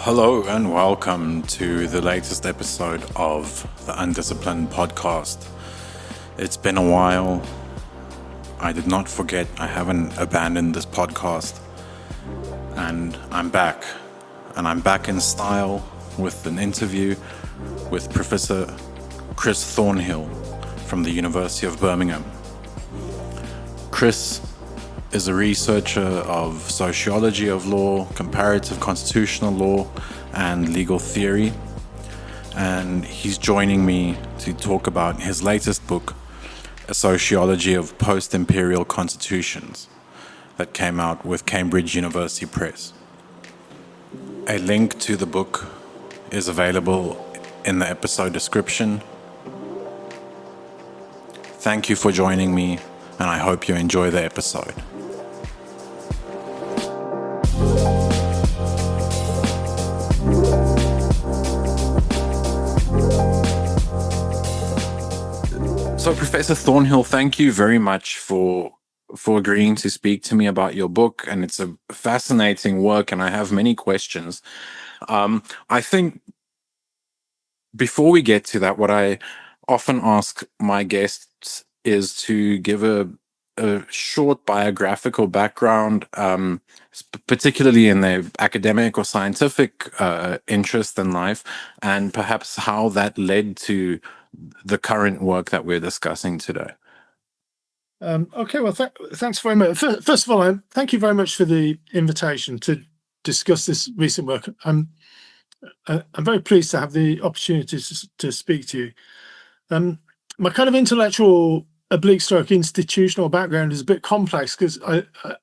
Hello and welcome to the latest episode of the Undisciplined podcast. It's been a while. I did not forget. I haven't abandoned this podcast. And I'm back. And I'm back in style with an interview with Professor Chris Thornhill from the University of Birmingham. Chris is a researcher of sociology of law, comparative constitutional law, and legal theory. And he's joining me to talk about his latest book, A Sociology of Post-Imperial Constitutions, that came out with Cambridge University Press. A link to the book is available in the episode description. Thank you for joining me, and I hope you enjoy the episode. So, Professor Thornhill, thank you very much for agreeing to speak to me about your book, and it's a fascinating work, and I have many questions. I think before we get to that, what I often ask my guests is to give a short biographical background, particularly in their academic or scientific interest in life, and perhaps how that led to the current work that we're discussing today. Okay, well, thanks very much. First of all, thank you very much for the invitation to discuss this recent work. I'm very pleased to have the opportunity to speak to you. My kind of intellectual /institutional background is a bit complex because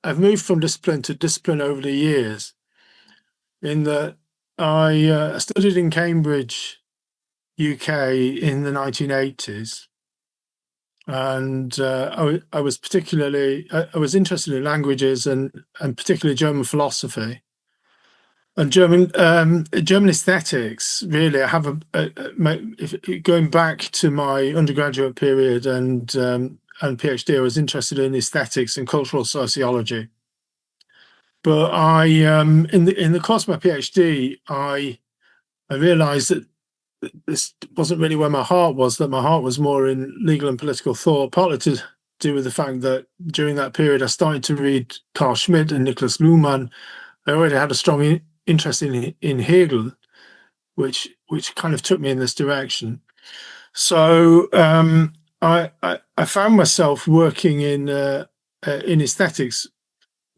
I've moved from discipline to discipline over the years. In that I studied in Cambridge, UK, in the 1980s. And I was interested in languages and particularly German philosophy and German aesthetics. Really, I have going back to my undergraduate period and PhD. I was interested in aesthetics and cultural sociology. But in the course of my PhD, I realised that this wasn't really where my heart was, that my heart was more in legal and political thought, partly to do with the fact that during that period I started to read Carl Schmitt and Niklas Luhmann. I already had a strong interest in Hegel, which kind of took me in this direction. So I found myself working in aesthetics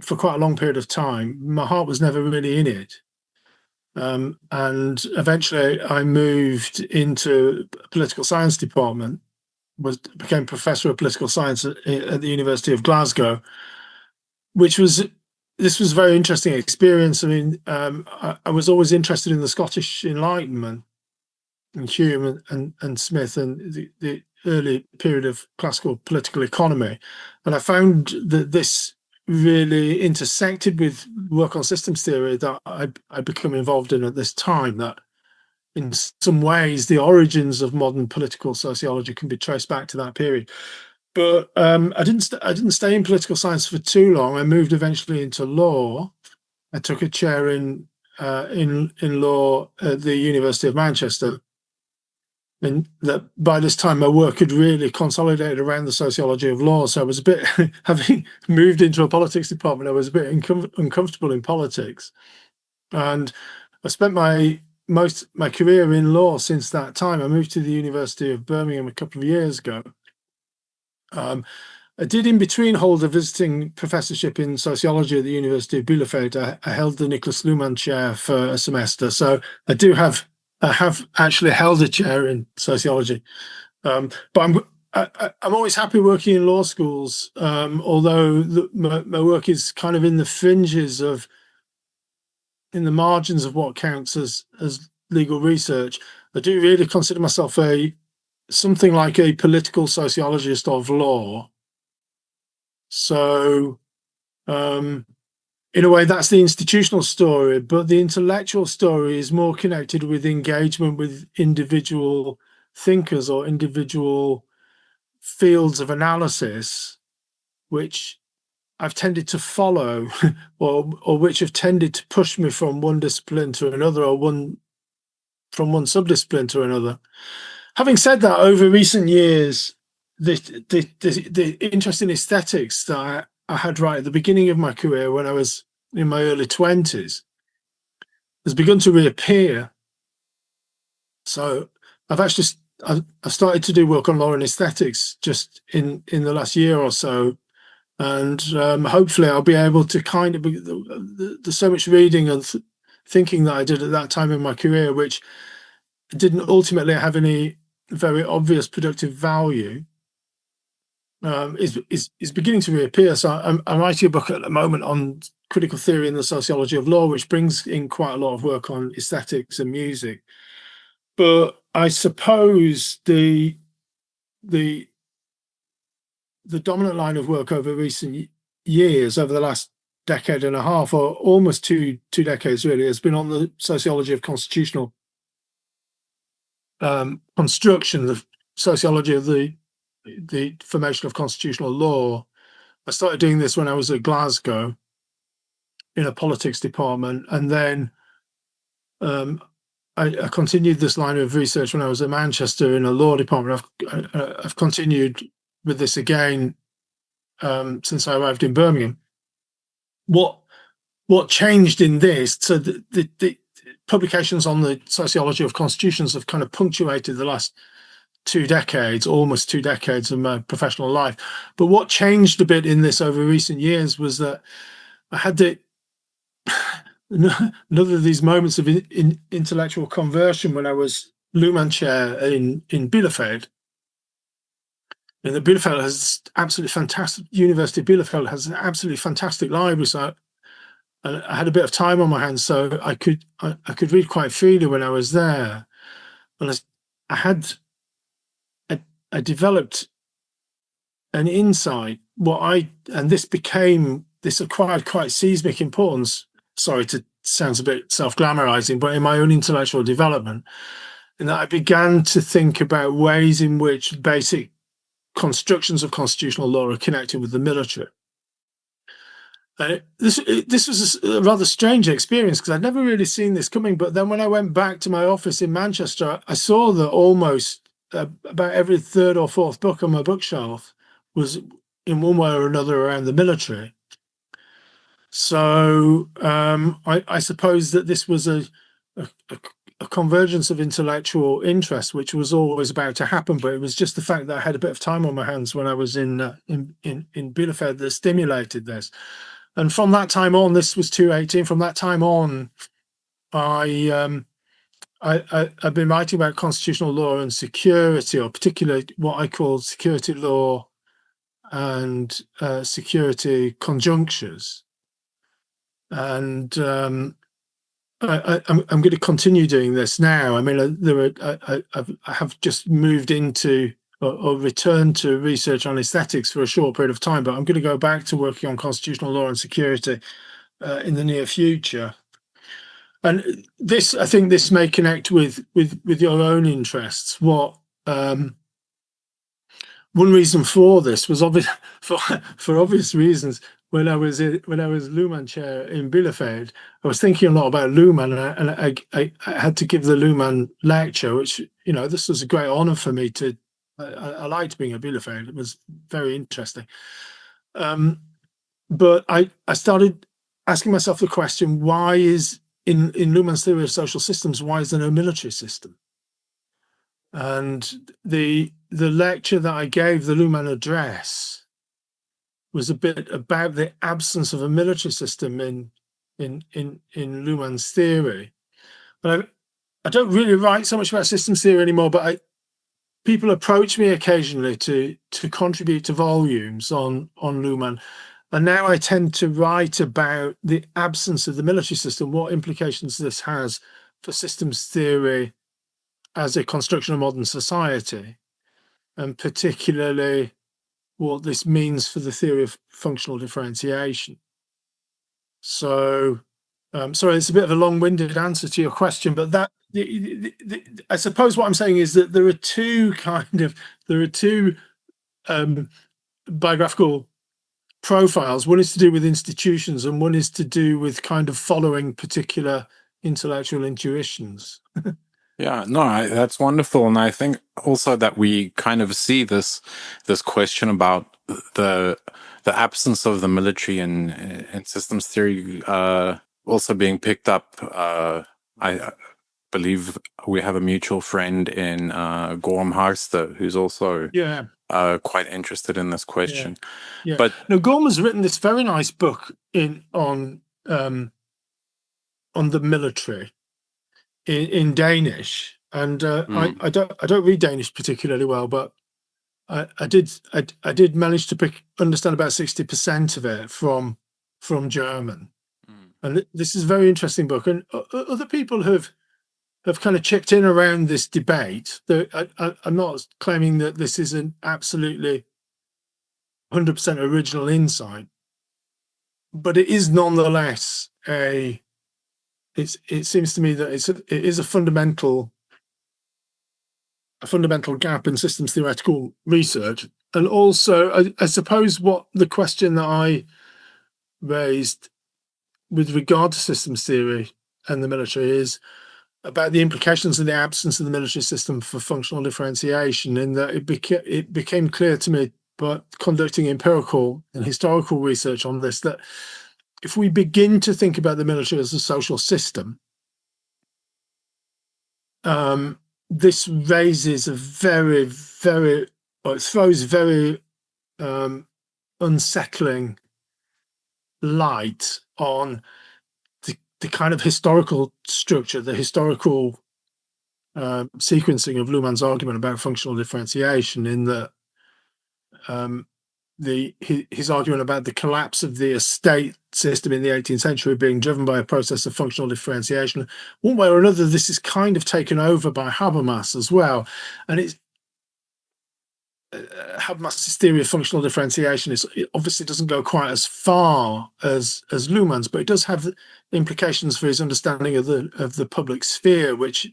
for quite a long period of time. My heart was never really in it. And eventually I moved into political science department, became professor of political science at the University of Glasgow, this was a very interesting experience. I mean, I was always interested in the Scottish Enlightenment and Hume and Smith and the early period of classical political economy. And I found that this really intersected with work on systems theory that I'd become involved in at this time, that in some ways the origins of modern political sociology can be traced back to that period. But I didn't stay in political science for too long. I moved eventually into law. I took a chair in law at the University of Manchester. And that by this time, my work had really consolidated around the sociology of law. So I was a bit, having moved into a politics department, I was a bit uncomfortable in politics. And I spent my career in law since that time. I moved to the University of Birmingham a couple of years ago. I did in between hold a visiting professorship in sociology at the University of Bielefeld. I held the Niklas Luhmann chair for a semester. So I have actually held a chair in sociology, but I'm always happy working in law schools, although my work is kind of in the fringes in the margins of what counts as legal research. I do really consider myself something like a political sociologist of law. So in a way, that's the institutional story, but the intellectual story is more connected with engagement with individual thinkers or individual fields of analysis, which I've tended to follow, or which have tended to push me from one discipline to another, or from one subdiscipline to another. Having said that, over recent years, the interest in aesthetics that I had right at the beginning of my career, when I was in my early 20s, has begun to reappear. So I've started to do work on law and aesthetics just in the last year or so, and hopefully I'll be able to kind of there's so much reading and thinking that I did at that time in my career, which didn't ultimately have any very obvious productive value, is beginning to reappear. So I'm writing a book at the moment on critical theory and the sociology of law, which brings in quite a lot of work on aesthetics and music. But I suppose the dominant line of work over recent years, over the last decade and a half, or almost two decades really, has been on the sociology of constitutional construction, the sociology of the formation of constitutional law. I started doing this when I was at Glasgow in a politics department, and then I continued this line of research when I was at Manchester in a law department. I've continued with this again since I arrived in Birmingham. What changed in this? So the publications on the sociology of constitutions have kind of punctuated the last 2 decades, almost 2 decades of my professional life. But what changed a bit in this over recent years was that I had another of these moments of intellectual conversion when I was Luhmann Chair in Bielefeld. And the Bielefeld has absolutely fantastic, University of Bielefeld has an absolutely fantastic library. So I had a bit of time on my hands, so I could read quite freely when I was there. And I developed an insight, and this acquired quite seismic importance. Sorry, it sounds a bit self-glamorizing, but in my own intellectual development, in that I began to think about ways in which basic constructions of constitutional law are connected with the military. This was a rather strange experience because I'd never really seen this coming. But then when I went back to my office in Manchester, I saw that almost about every third or fourth book on my bookshelf was in one way or another around the military. So I suppose that this was a convergence of intellectual interest, which was always about to happen, but it was just the fact that I had a bit of time on my hands when I was in Bielefeld that stimulated this. And from that time on, this was 2018. From that time on, I've been writing about constitutional law and security, or particularly what I call security law and security conjunctures. And I'm going to continue doing this now. I mean, I have just moved into or returned to research on aesthetics for a short period of time, but I'm going to go back to working on constitutional law and security in the near future. And this, I think, this may connect with your own interests. What one reason for this was obvious for obvious reasons. When I was Luhmann Chair in Bielefeld, I was thinking a lot about Luhmann, and I had to give the Luhmann lecture, which, you know, this was a great honor for me to. I liked being at Bielefeld; it was very interesting. But I started asking myself the question: why is in Luhmann's theory of social systems, why is there no military system? And the lecture that I gave, the Luhmann address, was a bit about the absence of a military system in Luhmann's theory. But I don't really write so much about systems theory anymore, but people approach me occasionally to contribute to volumes on Luhmann. And now I tend to write about the absence of the military system, what implications this has for systems theory as a construction of modern society, and particularly what this means for the theory of functional differentiation. So, sorry, it's a bit of a long-winded answer to your question, but that I suppose what I'm saying is that there are two biographical profiles. One is to do with institutions, and one is to do with kind of following particular intellectual intuitions. Yeah, no, that's wonderful, and I think also that we kind of see this question about the absence of the military in systems theory also being picked up. I believe we have a mutual friend in Gorm Harster who's also Yeah, quite interested in this question. yeah. But Now, Gorm has written this very nice book on the military in Danish, and I don't read Danish particularly well, but I did manage to understand about 60% of it from German, and this is a very interesting book. And other people have kind of chipped in around this debate. I'm not claiming that this is an absolutely 100% original insight, but it is nonetheless it seems to me that it is a fundamental gap in systems theoretical research. And also, I suppose what the question that I raised with regard to systems theory and the military is about the implications of the absence of the military system for functional differentiation, in that it became clear to me, but conducting empirical and historical research on this, that if we begin to think about the military as a social system, this raises a very, very, or it throws very unsettling light on the kind of historical structure, the historical sequencing of Luhmann's argument about functional differentiation, in that his argument about the collapse of the estate system in the 18th century being driven by a process of functional differentiation. One way or another, this is kind of taken over by Habermas as well. And it's Habermas's theory of functional differentiation it obviously doesn't go quite as far as Luhmann's, but it does have implications for his understanding of the public sphere, which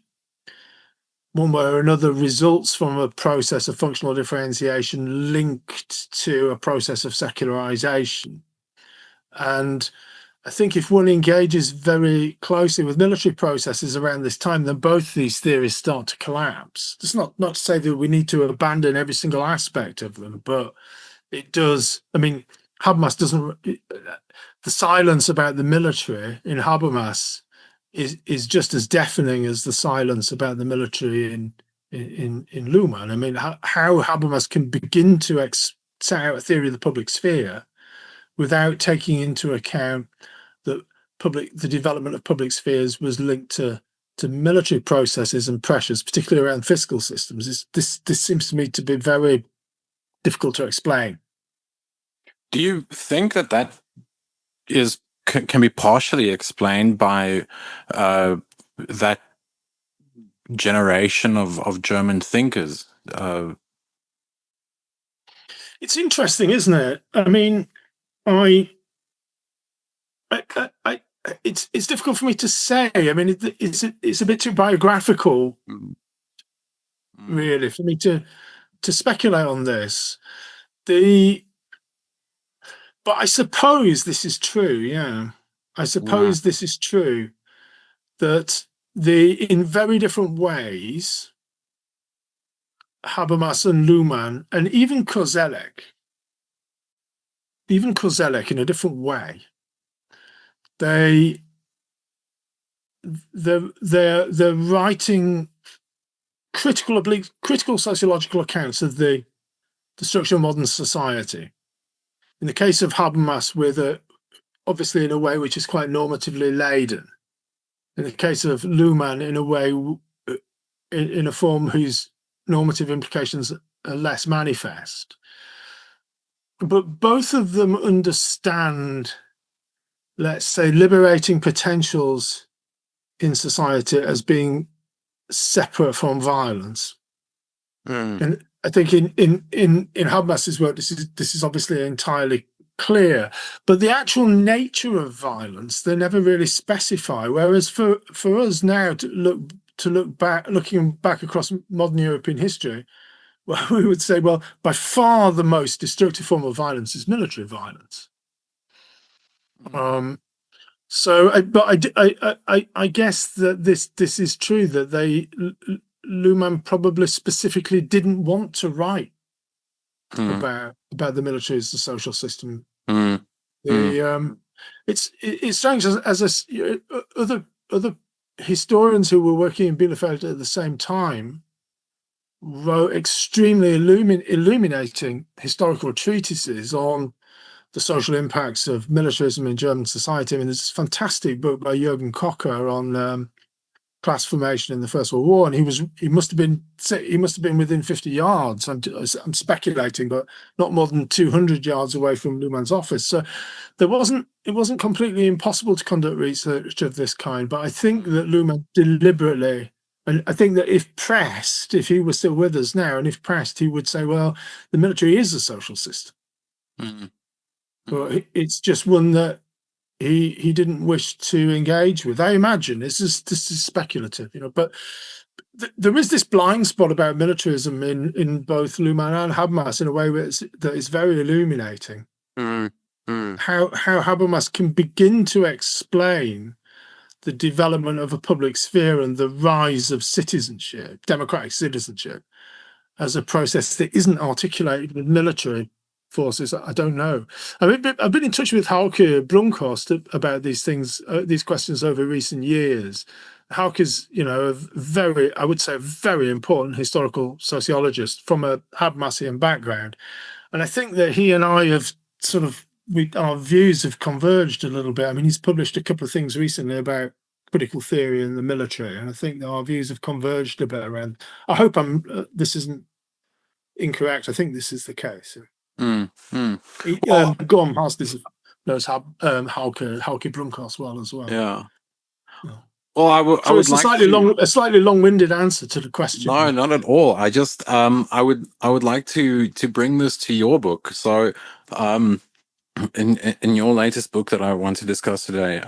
one way or another results from a process of functional differentiation linked to a process of secularization. And I think if one engages very closely with military processes around this time, then both these theories start to collapse. It's not to say that we need to abandon every single aspect of them, but it does. I mean, Habermas doesn't. The silence about the military in Habermas is just as deafening as the silence about the military in Luhmann. I mean, how Habermas can begin to set out a theory of the public sphere without taking into account that the development of public spheres was linked to military processes and pressures, particularly around fiscal systems. This seems to me to be very difficult to explain. do you think that can be partially explained by that generation of German thinkers? It's interesting, isn't it? I mean, it's difficult for me to say. I mean, it's a bit too biographical, really, for me to speculate on this. But I suppose this is true. Yeah, I suppose this is true, that in very different ways, Habermas and Luhmann, and even Koselleck in a different way, they're writing critical sociological accounts of the structure of modern society. In the case of Habermas, obviously in a way which is quite normatively laden. In the case of Luhmann, in a way, in a form whose normative implications are less manifest. But both of them understand, let's say, liberating potentials in society as being separate from violence. And I think in Habermas's work, this is obviously entirely clear. But the actual nature of violence, they never really specify. Whereas for us now, looking back across modern European history, well, we would say, well, by far the most destructive form of violence is military violence. I guess that this is true, that Luhmann probably specifically didn't want to write about the military as the social system. It's strange, other historians who were working in Bielefeld at the same time wrote extremely illuminating historical treatises on the social impacts of militarism in German society. I mean, there's this fantastic book by Jürgen Kocher on class formation in the First World War, and he must have been within 50 yards. I'm speculating, but not more than 200 yards away from Luhmann's office. So it wasn't completely impossible to conduct research of this kind. But I think that Luhmann deliberately, and I think that if pressed, if he was still with us now, and if pressed, he would say, well, the military is a social system. But it's just one that he didn't wish to engage with. I imagine this is speculative, but there is this blind spot about militarism in both Luhmann and Habermas in a way that is very illuminating. How Habermas can begin to explain the development of a public sphere and the rise of citizenship, democratic citizenship, as a process that isn't articulated with military forces. I don't know. I've been in touch with Hauke Brunkhorst about these things, these questions over recent years. Hauke is, I would say, a very important historical sociologist from a Habermasian background, and I think that he and I have our views have converged a little bit. I mean, he's published a couple of things recently about critical theory in the military, and I think that our views have converged a bit around. I hope this isn't incorrect. I think this is the case. Gorm Hastis knows Hauke Brunkhorst well as well. Yeah. Well, I would it's like a slightly long-winded answer to the question. No, not at all. I just I would like to bring this to your book. So in your latest book that I want to discuss today,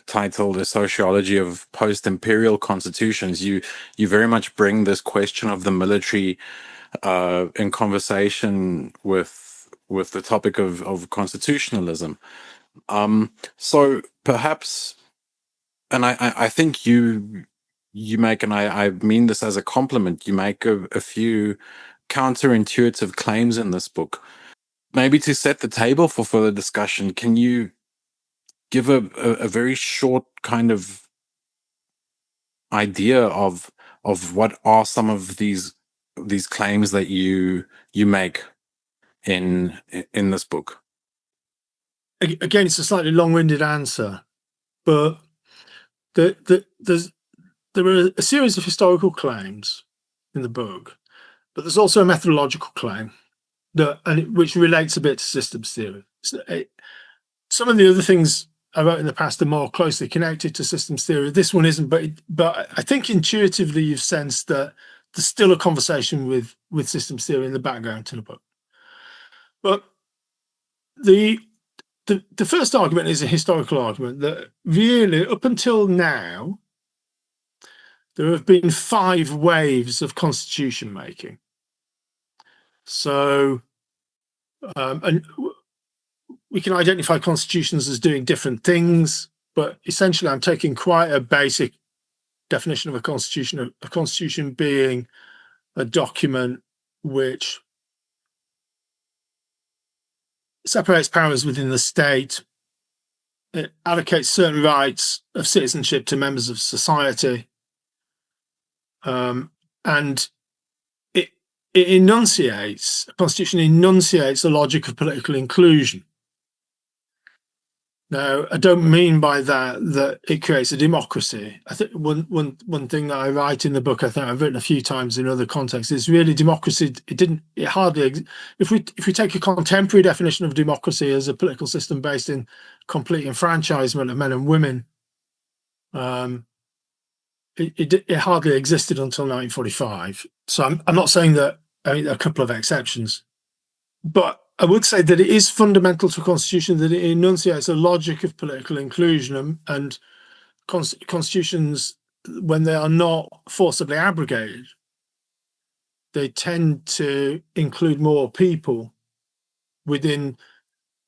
titled "A Sociology of Post-Imperial Constitutions," you very much bring this question of the military in conversation with the topic of constitutionalism. So perhaps, and I think you make, and I mean this as a compliment, you make a few counterintuitive claims in this book. Maybe to set the table for further discussion, can you give a very short kind of idea of what are some of these claims that you make in this book? Again, it's a slightly long-winded answer, but there are a series of historical claims in the book, but there's also a methodological claim which relates a bit to systems theory. Some of the other things I wrote in the past are more closely connected to systems theory. This one isn't, but I think intuitively you've sensed that there's still a conversation with systems theory in the background to the book. But the first argument is a historical argument that really, up until now, there have been 5 waves of constitution making. So, and we can identify constitutions as doing different things, but essentially I'm taking quite a basic definition of a constitution being a document which separates powers within the state. It allocates certain rights of citizenship to members of society, and it enunciates, a constitution enunciates a logic of political inclusion. Now, I don't mean by that it creates a democracy. I think one thing that I write in the book, I think I've written a few times in other contexts, is really democracy. It hardly. If we take a contemporary definition of democracy as a political system based in complete enfranchisement of men and women, it hardly existed until 1945. So I'm not saying that. I mean, a couple of exceptions, but I would say that it is fundamental to a constitution that it enunciates a logic of political inclusion, and constitutions, when they are not forcibly abrogated, they tend to include more people within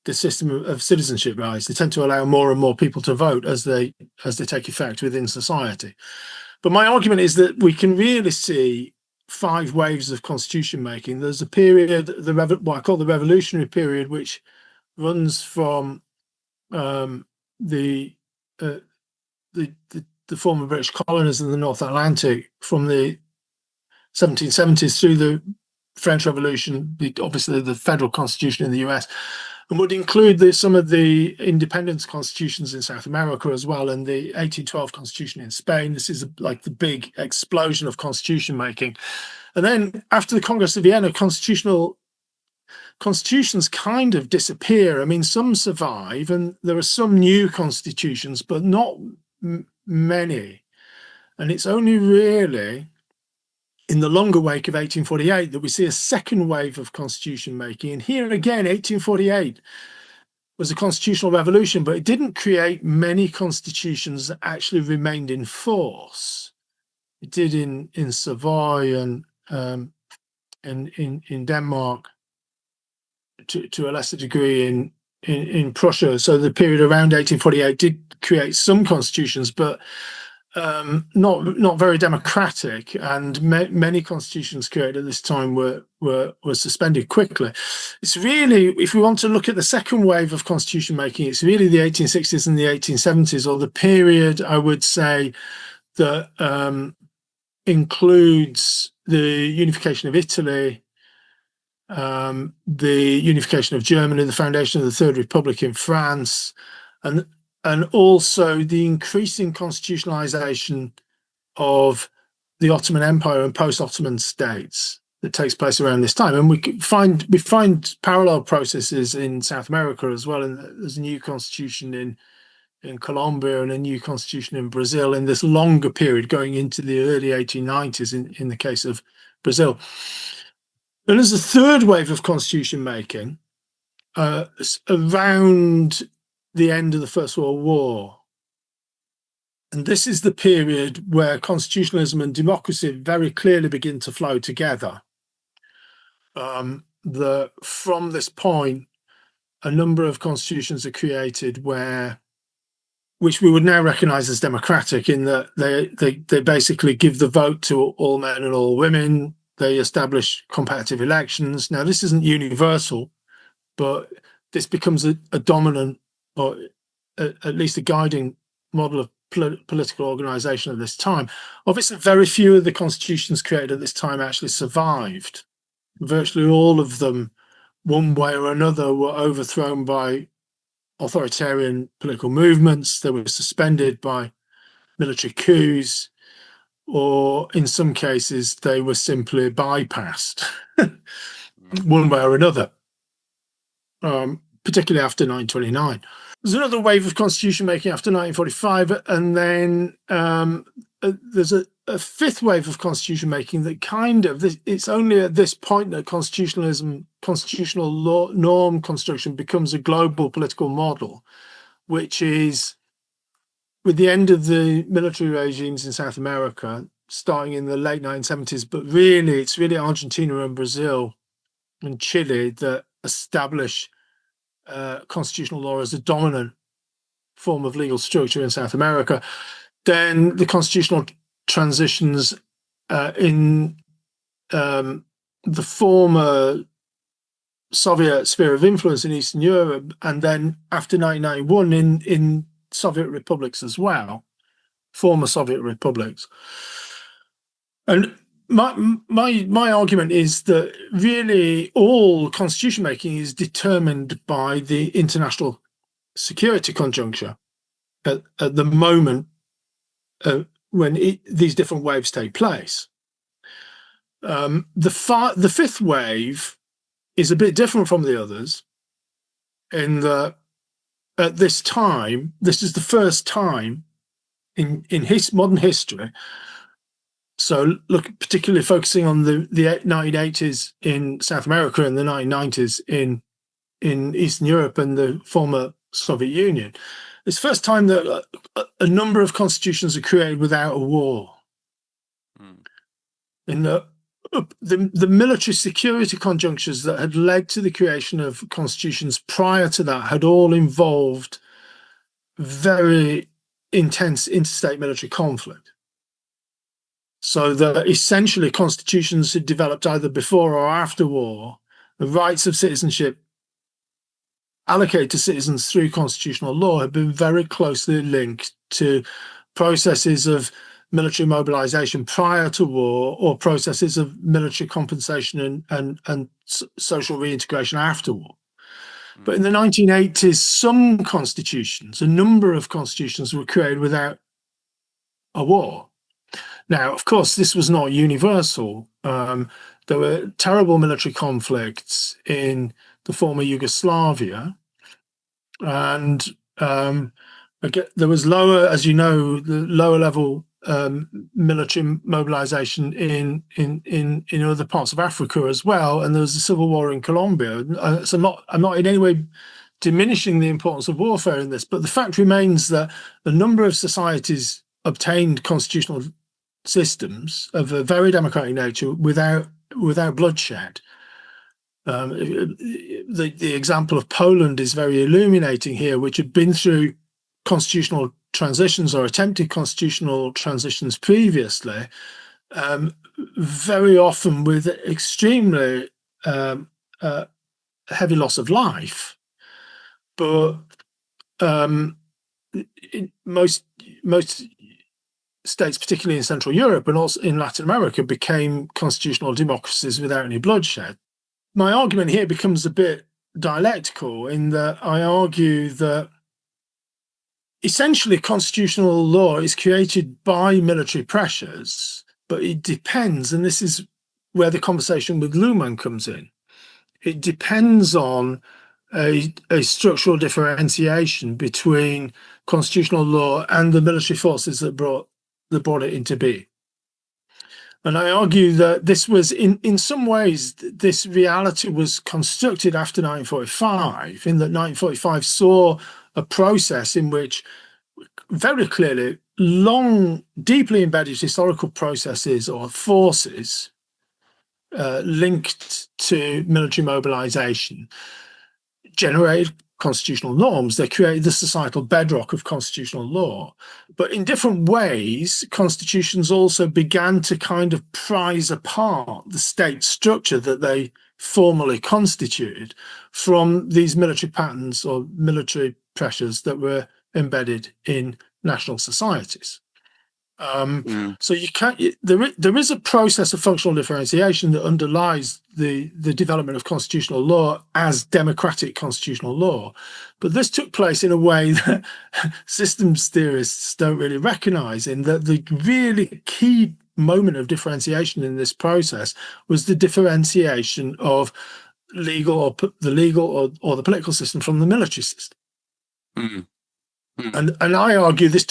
the system of citizenship rights. They tend to allow more and more people to vote as they take effect within society. But my argument is that we can really see 5 waves of constitution making. There's a period, what I call the revolutionary period, which runs from the former British colonies in the North Atlantic, from the 1770s through the French Revolution, obviously the federal constitution in the US, and would include some of the independence constitutions in South America as well, and the 1812 constitution in Spain. This is like the big explosion of constitution making. And then after the Congress of Vienna, constitutions kind of disappear. I mean, some survive, and there are some new constitutions, but not many. And it's only really in the longer wake of 1848 that we see a second wave of constitution making. And here again, 1848 was a constitutional revolution, but it didn't create many constitutions that actually remained in force. It did in Savoy and in Denmark, to a lesser degree in Prussia. So the period around 1848 did create some constitutions, but not very democratic, and many constitutions created at this time were suspended quickly. It's really, if we want to look at the second wave of constitution making, it's really the 1860s and the 1870s, or the period, I would say, that includes the unification of Italy, the unification of Germany, the foundation of the Third Republic in France, and also the increasing constitutionalization of the Ottoman Empire and post-Ottoman states that takes place around this time. And we find parallel processes in South America as well. And there's a new constitution in Colombia and a new constitution in Brazil in this longer period going into the early 1890s in the case of Brazil. And there's a third wave of constitution making around the end of the First World War. And this is the period where constitutionalism and democracy very clearly begin to flow together. From this point, a number of constitutions are created which we would now recognize as democratic, in that they basically give the vote to all men and all women. They establish competitive elections. Now, this isn't universal, but this becomes a dominant, or at least a guiding model of political organization at this time. Obviously, very few of the constitutions created at this time actually survived. Virtually all of them, one way or another, were overthrown by authoritarian political movements. They were suspended by military coups, or in some cases, they were simply bypassed one way or another, particularly after 1929. There's another wave of constitution making after 1945, and then there's a fifth wave of constitution making that it's only at this point that constitutional law, norm construction becomes a global political model, which is with the end of the military regimes in South America, starting in the late 1970s, but really, it's really Argentina and Brazil and Chile that establish constitutional law as a dominant form of legal structure in South America. Then the constitutional transitions in the former Soviet sphere of influence in Eastern Europe, and then after 1991 in Soviet republics as well, former Soviet republics. And my argument is that really all constitution making is determined by the international security conjuncture at the moment when these different waves take place. The fifth wave is a bit different from the others in that at this time, this is the first time in modern history. So look, particularly focusing on the 1980s in South America and the 1990s in Eastern Europe and the former Soviet Union. It's the first time that a number of constitutions are created without a war. In that the military security conjunctures that had led to the creation of constitutions prior to that had all involved very intense interstate military conflict. So that essentially constitutions had developed either before or after war. The rights of citizenship allocated to citizens through constitutional law had been very closely linked to processes of military mobilization prior to war, or processes of military compensation and social reintegration after war. But in the 1980s, some constitutions, a number of constitutions, were created without a war. Now, of course, this was not universal. There were terrible military conflicts in the former Yugoslavia, and there was lower, as you know, the lower level military mobilization in other parts of Africa as well, and there was a civil war in Colombia. So I'm not in any way diminishing the importance of warfare in this, but the fact remains that a number of societies obtained constitutional systems of a very democratic nature without bloodshed. The example of Poland is very illuminating here, which had been through constitutional transitions or attempted constitutional transitions previously, very often with extremely heavy loss of life. But most states, particularly in Central Europe and also in Latin America, became constitutional democracies without any bloodshed. My argument here becomes a bit dialectical in that I argue that essentially constitutional law is created by military pressures, but it depends, and this is where the conversation with Luhmann comes in, it depends on a structural differentiation between constitutional law and the military forces that brought it into being. And I argue that this was, in some ways, this reality was constructed after 1945, in that 1945 saw a process in which very clearly long, deeply embedded historical processes or forces linked to military mobilization generated constitutional norms. They created the societal bedrock of constitutional law. But in different ways, constitutions also began to kind of prize apart the state structure that they formally constituted from these military patterns or military pressures that were embedded in national societies. So you can't. There is a process of functional differentiation that underlies the development of constitutional law as democratic constitutional law, but this took place in a way that systems theorists don't really recognise. In that the really key moment of differentiation in this process was the differentiation of the legal or the political system from the military system. And I argue this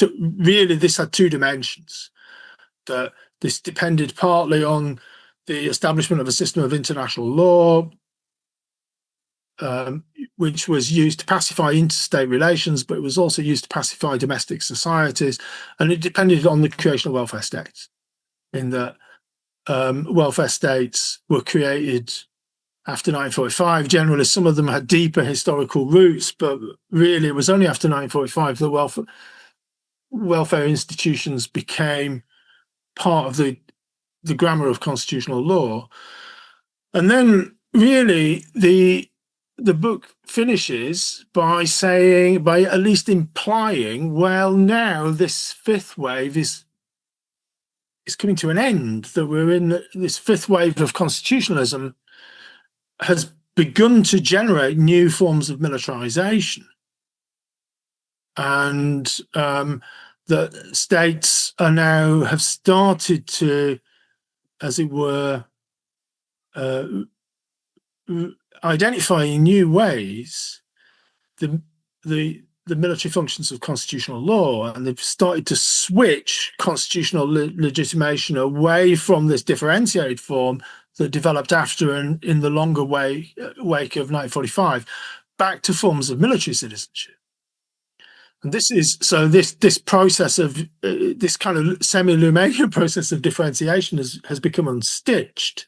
had two dimensions. That this depended partly on the establishment of a system of international law, which was used to pacify interstate relations, but it was also used to pacify domestic societies, and it depended on the creation of welfare states. In that welfare states were created after 1945. Generally, some of them had deeper historical roots, but really it was only after 1945 that welfare institutions became part of the grammar of constitutional law. And then really the book finishes by at least implying, well, now this fifth wave is coming to an end, that we're in this fifth wave of constitutionalism has begun to generate new forms of militarization, and that states are now have started to, as it were, identify in new ways the military functions of constitutional law, and they've started to switch constitutional legitimation away from this differentiated form that developed after and in the longer wake of 1945, back to forms of military citizenship. And this process of this kind of semi-Lumanian process of differentiation has become unstitched.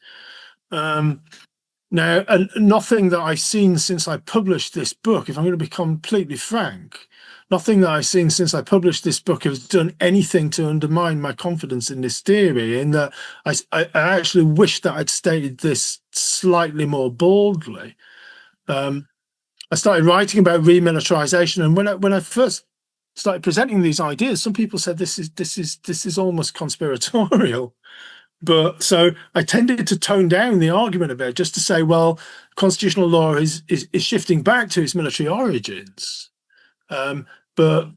Now, and nothing that I've seen since I published this book, if I'm going to be completely frank, nothing that I've seen since I published this book has done anything to undermine my confidence in this theory, in that I actually wish that I'd stated this slightly more boldly. I started writing about remilitarization, and when I first started presenting these ideas, some people said this is almost conspiratorial. But so I tended to tone down the argument a bit, just to say, well, constitutional law is shifting back to its military origins. But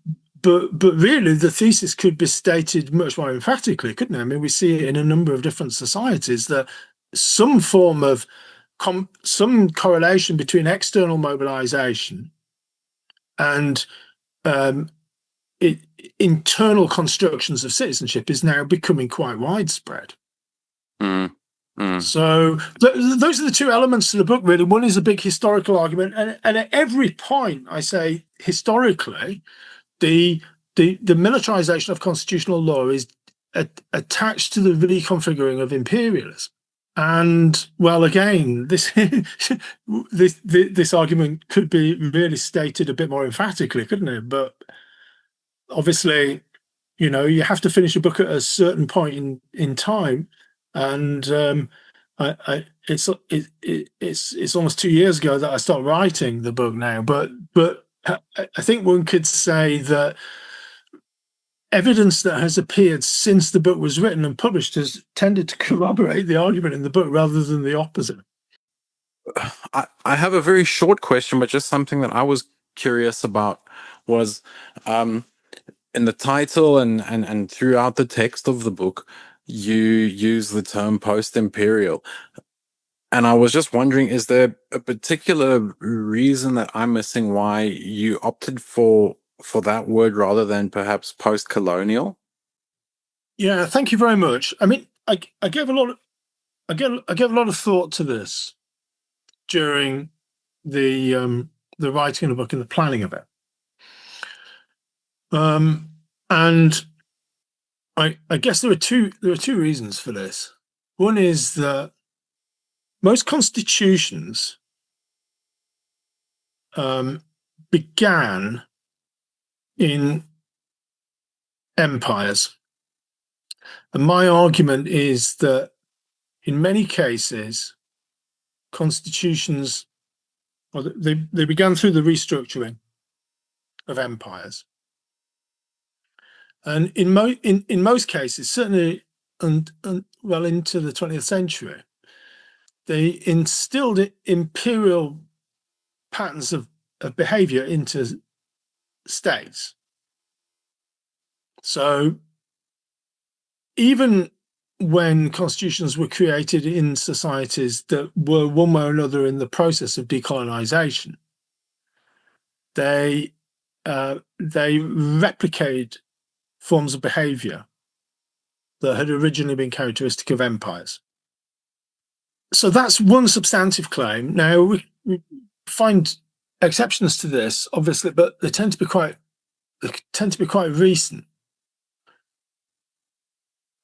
really, the thesis could be stated much more emphatically, couldn't it? I mean, we see it in a number of different societies that some form of some correlation between external mobilization and internal constructions of citizenship is now becoming quite widespread. So those are the two elements to the book, really. One is a big historical argument, and at every point I say historically, the militarization of constitutional law is attached to the reconfiguring of imperialism. And well, again, this argument could be really stated a bit more emphatically, couldn't it? But obviously, you have to finish a book at a certain point in time, and it's almost 2 years ago that I started writing the book now. But I think one could say that evidence that has appeared since the book was written and published has tended to corroborate the argument in the book rather than the opposite. I have a very short question, but just something that I was curious about was in the title and throughout the text of the book, you use the term post-imperial. And I was just wondering, is there a particular reason that I'm missing why you opted for that word rather than perhaps post-colonial? Yeah, thank you very much. I mean, I gave a lot of thought to this during the writing of the book and the planning of it. And I guess there are two reasons for this. One is that most constitutions began in empires. And my argument is that in many cases, constitutions, they began through the restructuring of empires. And in most cases, certainly well into the 20th century, they instilled imperial patterns of behavior into states. So even when constitutions were created in societies that were one way or another in the process of decolonization, they replicated forms of behavior that had originally been characteristic of empires. So that's one substantive claim. Now, we find exceptions to this, obviously, but they tend to be quite recent.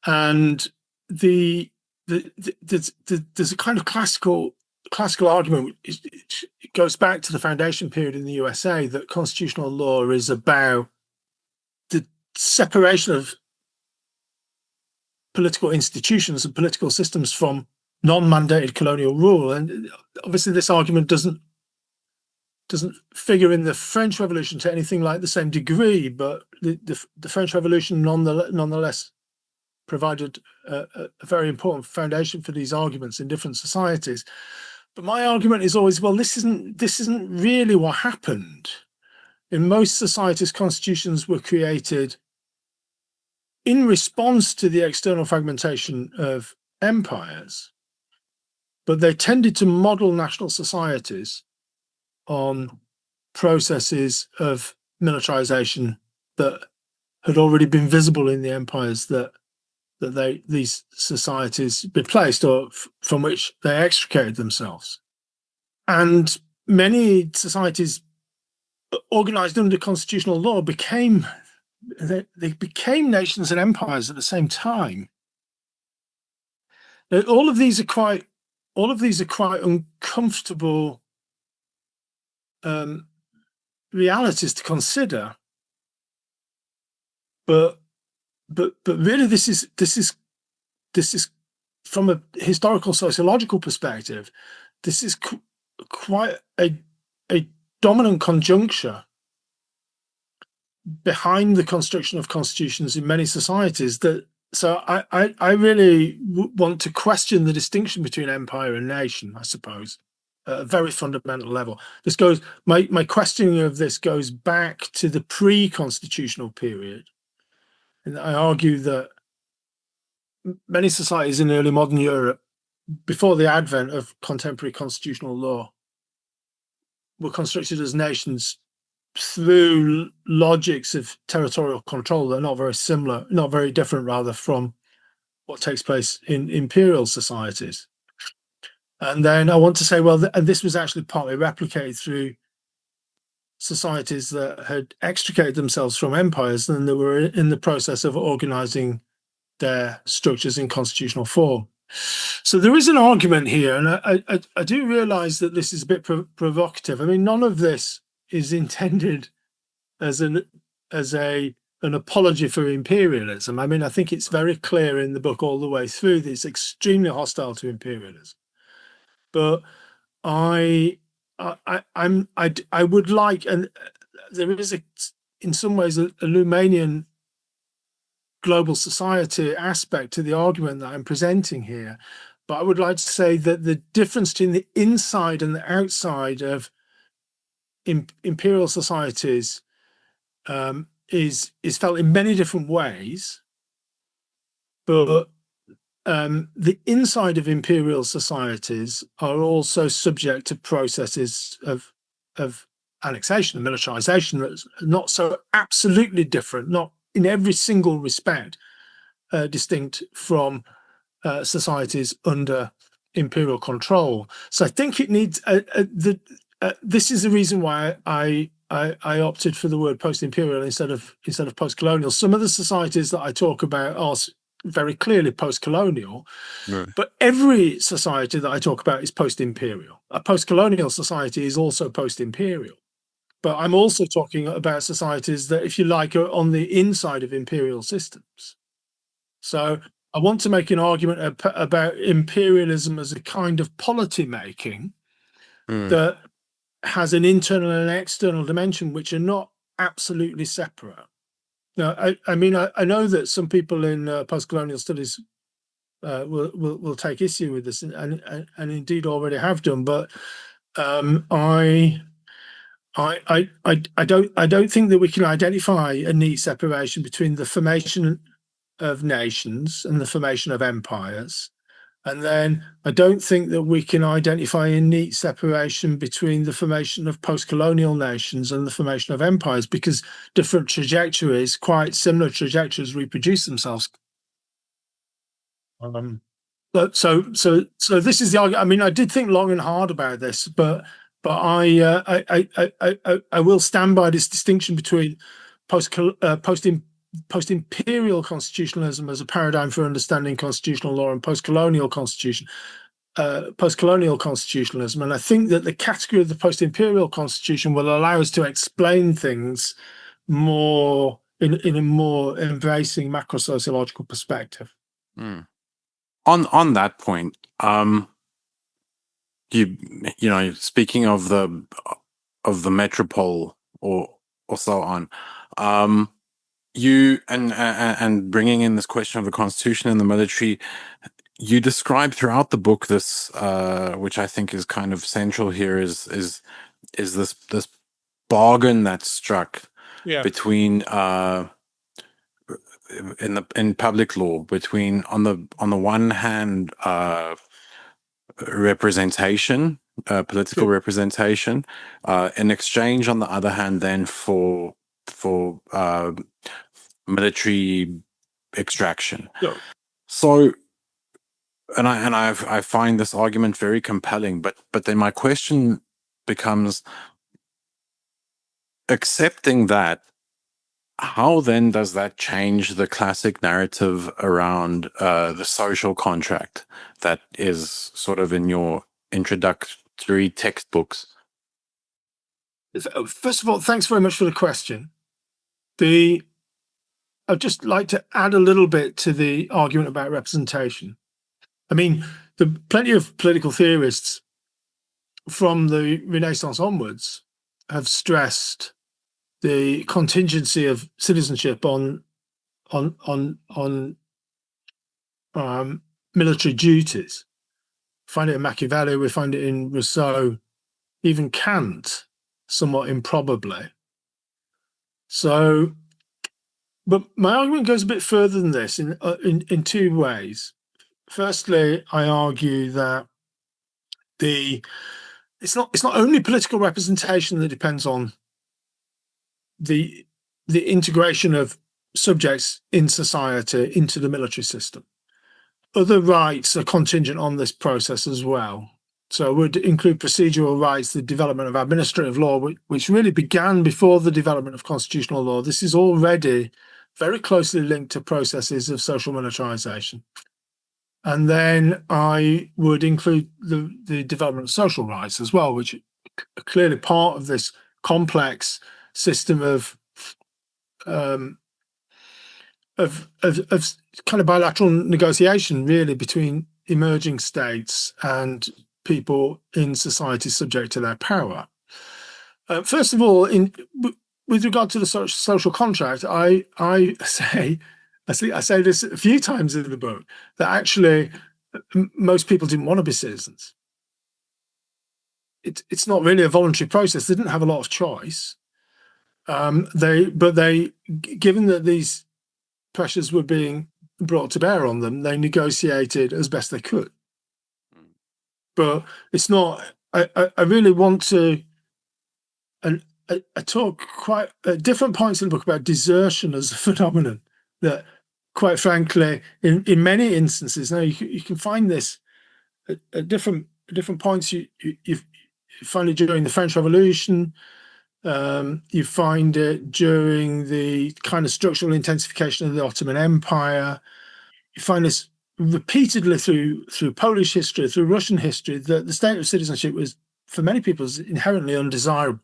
And there's a kind of classical argument. It goes back to the foundation period in the USA that constitutional law is about the separation of political institutions and political systems from non-mandated colonial rule. And obviously this argument doesn't figure in the French Revolution to anything like the same degree, but the French Revolution nonetheless provided a very important foundation for these arguments in different societies. But my argument is always, well, this isn't really what happened. In most societies, constitutions were created in response to the external fragmentation of empires, but they tended to model national societies on processes of militarization that had already been visible in the empires that these societies replaced or from which they extricated themselves. And many societies organized under constitutional law became nations and empires at the same time. Now, all of these are quite uncomfortable realities to consider, but really this is from a historical sociological perspective, this is quite a dominant conjuncture behind the construction of constitutions in many societies. So I really want to question the distinction between empire and nation, I suppose, at a very fundamental level. This goes, my questioning of this goes back to the pre-constitutional period. And I argue that many societies in early modern Europe, before the advent of contemporary constitutional law, were constructed as nations through logics of territorial control that are not very similar, not very different, rather, from what takes place in imperial societies. And then I want to say, well, and this was actually partly replicated through societies that had extricated themselves from empires, and they were in the process of organizing their structures in constitutional form. So there is an argument here, and I do realize that this is a bit provocative. I mean, none of this is intended as an apology for imperialism. I mean, I think it's very clear in the book all the way through that it's extremely hostile to imperialism. But I would like, and there is in some ways a Lumanian global society aspect to the argument that I'm presenting here. But I would like to say that the difference between the inside and the outside of imperial societies is felt in many different ways, but the inside of imperial societies are also subject to processes of annexation and militarization that's not so absolutely different, not in every single respect distinct from societies under imperial control. So I think it needs this is the reason why I opted for the word post-imperial instead of post-colonial. Some of the societies that I talk about are very clearly post-colonial, Right. but every society that I talk about is post-imperial. A post-colonial society is also post-imperial. But I'm also talking about societies that, if you like, are on the inside of imperial systems. So I want to make an argument about imperialism as a kind of polity making that has an internal and external dimension which are not absolutely separate. Now, I mean, I know that some people in post-colonial studies will take issue with this, and indeed already have done. But I don't think that we can identify a neat separation between the formation of nations and the formation of empires. And then I don't think that we can identify a neat separation between the formation of post-colonial nations and the formation of empires, because different trajectories, quite similar trajectories, reproduce themselves. So this is the argument. I mean, I did think long and hard about this, but I will stand by this distinction between post-imperial constitutionalism as a paradigm for understanding constitutional law and post-colonial constitutionalism. And I think that the category of the post-imperial constitution will allow us to explain things more in a more embracing macro-sociological perspective. On that point, you know, speaking of the metropole or so on, you and bringing in this question of the constitution and the military, you describe throughout the book this, which I think is kind of central here, is this bargain that's struck between in public law between on the one hand representation, political representation, in exchange on the other hand then for military extraction. So and I find this argument very compelling, but then my question becomes, accepting that, how then does that change the classic narrative around the social contract that is sort of in your introductory textbooks? First of all, thanks very much for the question. I'd just like to add a little bit to the argument about representation. I mean, there are plenty of political theorists from the Renaissance onwards have stressed the contingency of citizenship on military duties. We find it in Machiavelli, we find it in Rousseau, even Kant, somewhat improbably. So, but my argument goes a bit further than this in two ways. Firstly, I argue that it's not only political representation that depends on the integration of subjects in society into the military system. Other rights are contingent on this process as well. So it would include procedural rights, the development of administrative law, which really began before the development of constitutional law. This is already very closely linked to processes of social militarization. And then I would include the development of social rights as well, which are clearly part of this complex system of kind of bilateral negotiation, really, between emerging states and people in society subject to their power. First of all, with regard to the social contract, I say this a few times in the book, that actually most people didn't want to be citizens. It's not really a voluntary process. They didn't have a lot of choice. Given that these pressures were being brought to bear on them, they negotiated as best they could. But it's not. I really want to. And I talk quite at different points in the book about desertion as a phenomenon that, quite frankly, in many instances, now you can find this at different points. You find it during the French Revolution. You find it during the kind of structural intensification of the Ottoman Empire. You find this repeatedly through Polish history, through Russian history, that the state of citizenship was, for many people, inherently undesirable.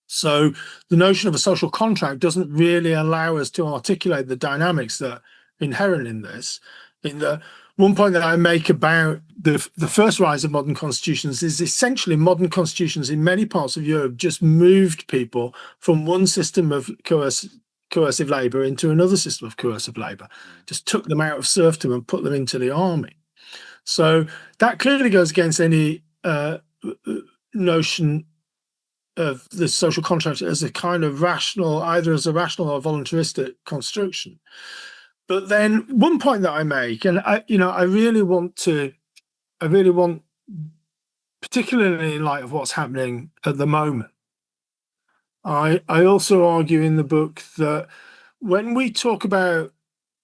So the notion of a social contract doesn't really allow us to articulate the dynamics that are inherent in this. In the one point that I make about the first rise of modern constitutions is essentially modern constitutions in many parts of Europe just moved people from one system of coercive labour into another system of coercive labour, just took them out of serfdom and put them into the army. So that clearly goes against any notion of the social contract as a kind of rational, either as a rational or voluntaristic construction. But then one point that I make, and I really want, particularly in light of what's happening at the moment, I also argue in the book that when we talk about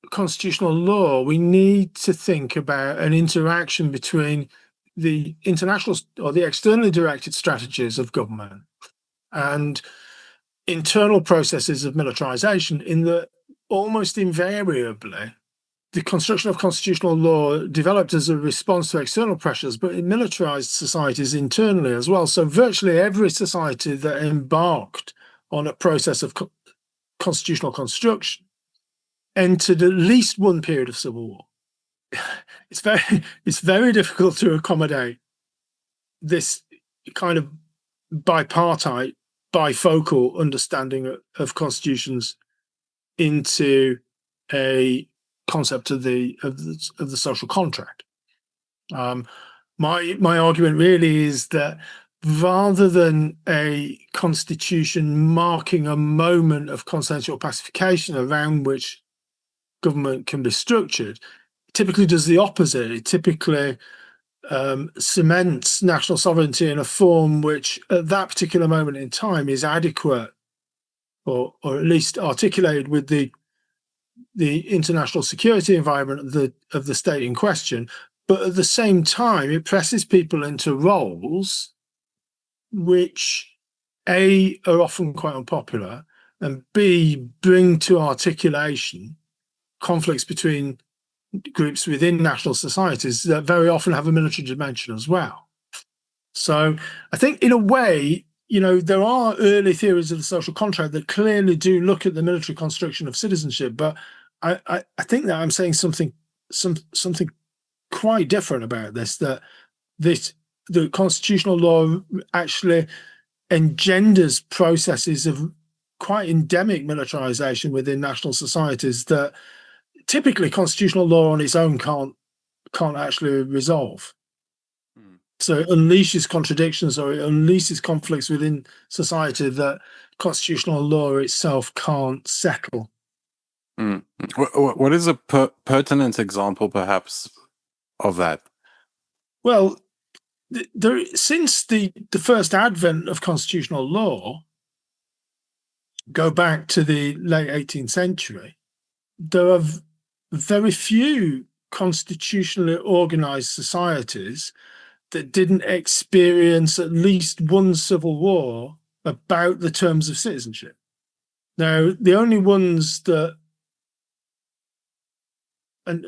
constitutional law, we need to think about an interaction between the international or the externally directed strategies of government and internal processes of militarization, in that almost invariably the construction of constitutional law developed as a response to external pressures, but it militarized societies internally as well. So virtually every society that embarked on a process of constitutional construction entered at least one period of civil war. It's very difficult to accommodate this kind of bipartite, bifocal understanding of constitutions into a concept of the social contract. My argument really is that rather than a constitution marking a moment of consensual pacification around which government can be structured, it typically does the opposite. It typically cements national sovereignty in a form which at that particular moment in time is adequate, or at least articulated with the international security environment of the state in question. But at the same time, it presses people into roles which A, are often quite unpopular, and B, bring to articulation conflicts between groups within national societies that very often have a military dimension as well. So I think in a way, there are early theories of the social contract that clearly do look at the military construction of citizenship, but I think that I'm saying something quite different about this, that the constitutional law actually engenders processes of quite endemic militarization within national societies that typically constitutional law on its own can't actually resolve. So it unleashes contradictions, or it unleashes conflicts within society that constitutional law itself can't settle. What is a pertinent example, perhaps, of that? Well, since the first advent of constitutional law, go back to the late 18th century, there are very few constitutionally organized societies that didn't experience at least one civil war about the terms of citizenship. Now, the only ones that, and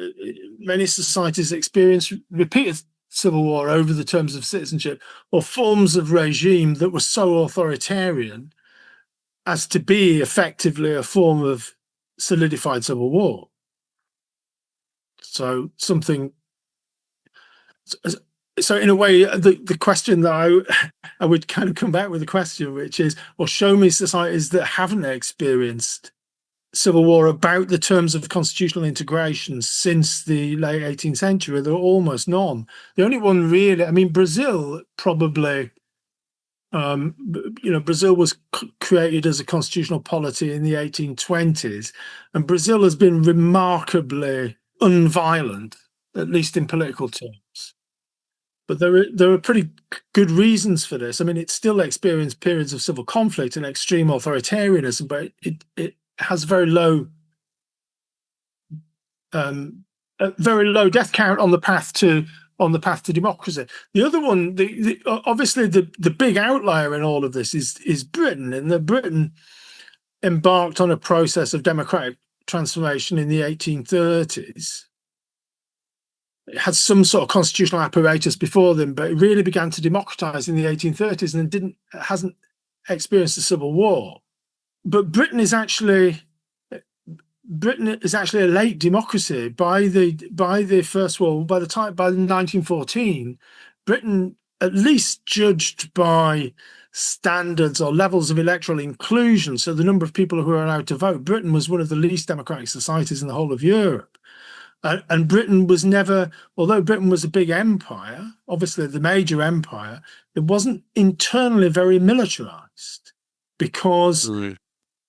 many societies experience repeated civil war over the terms of citizenship, or forms of regime that were so authoritarian as to be effectively a form of solidified civil war. So in a way, the question that I would kind of come back with a question, which is, well, show me societies that haven't experienced civil war about the terms of constitutional integration since the late 18th century. There are almost none. The only one really, I mean, Brazil probably, Brazil was created as a constitutional polity in the 1820s, and Brazil has been remarkably unviolent, at least in political terms. But there are pretty good reasons for this. I mean, it still experienced periods of civil conflict and extreme authoritarianism, but it has very low death count on the path to democracy. The other one, obviously the big outlier in all of this is Britain, and that Britain embarked on a process of democratic transformation in the 1830s. It had some sort of constitutional apparatus before them, but it really began to democratize in the 1830s and hasn't experienced a civil war. But Britain is actually a late democracy. By the First World, by 1914, Britain, at least judged by standards or levels of electoral inclusion, so the number of people who are allowed to vote, Britain was one of the least democratic societies in the whole of Europe. And Britain was never, although Britain was a big empire, obviously the major empire, it wasn't internally very militarized, because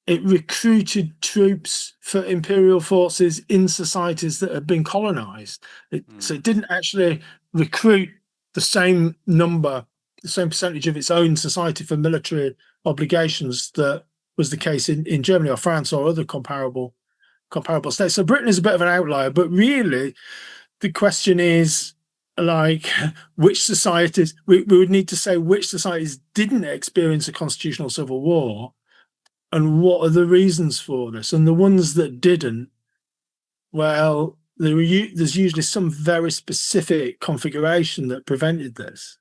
it recruited troops for imperial forces in societies that had been colonized. So it didn't actually recruit the same percentage of its own society for military obligations that was the case in Germany or France or other comparable states. So Britain is a bit of an outlier, but really the question is, like, which societies, we would need to say which societies didn't experience a constitutional civil war, and what are the reasons for this? And the ones that didn't, well, there's usually some very specific configuration that prevented this.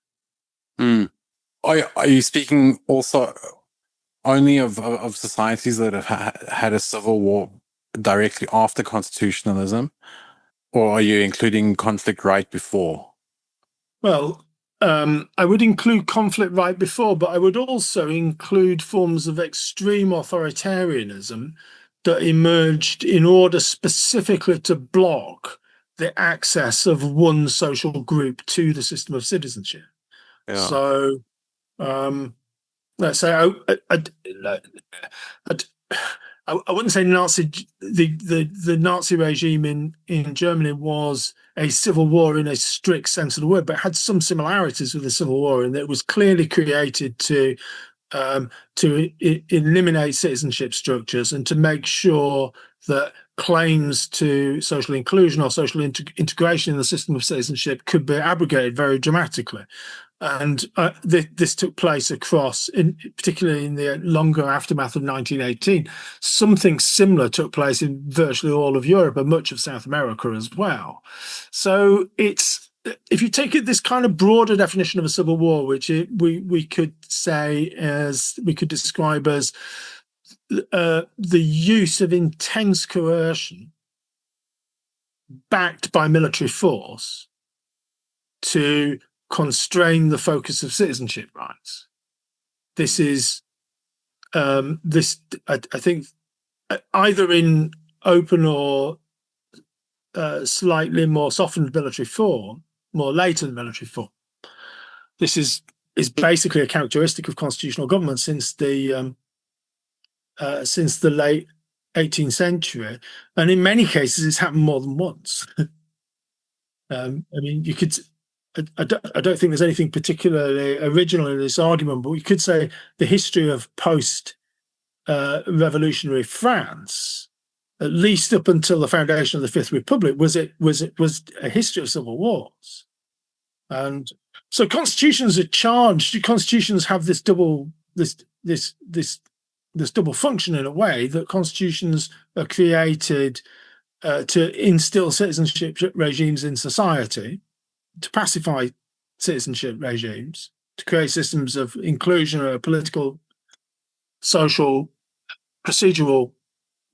Are you speaking also only of societies that have had a civil war directly after constitutionalism, or are you including conflict right before? Well, I would include conflict right before, but I would also include forms of extreme authoritarianism that emerged in order specifically to block the access of one social group to the system of citizenship. Yeah. So, let's say I wouldn't say the Nazi regime in Germany was a civil war in a strict sense of the word, but had some similarities with the civil war, and it was clearly created to eliminate citizenship structures and to make sure that claims to social inclusion or social integration in the system of citizenship could be abrogated very dramatically. And this took place across, particularly in the longer aftermath of 1918. Something similar took place in virtually all of Europe and much of South America as well. So it's, if you take it this kind of broader definition of a civil war, which we could say as, we could describe as the use of intense coercion backed by military force to constrain the focus of citizenship rights. This is I think either in open or slightly more softened military form, more latent military form. This is basically a characteristic of constitutional government since the late 18th century, and in many cases it's happened more than once. I mean, you could. I don't think there's anything particularly original in this argument, but we could say the history of post-revolutionary France, at least up until the foundation of the Fifth Republic, was a history of civil wars. And so constitutions are charged. Constitutions have this double function in a way, that constitutions are created to instill citizenship regimes in society, to pacify citizenship regimes, to create systems of inclusion at a political, social, procedural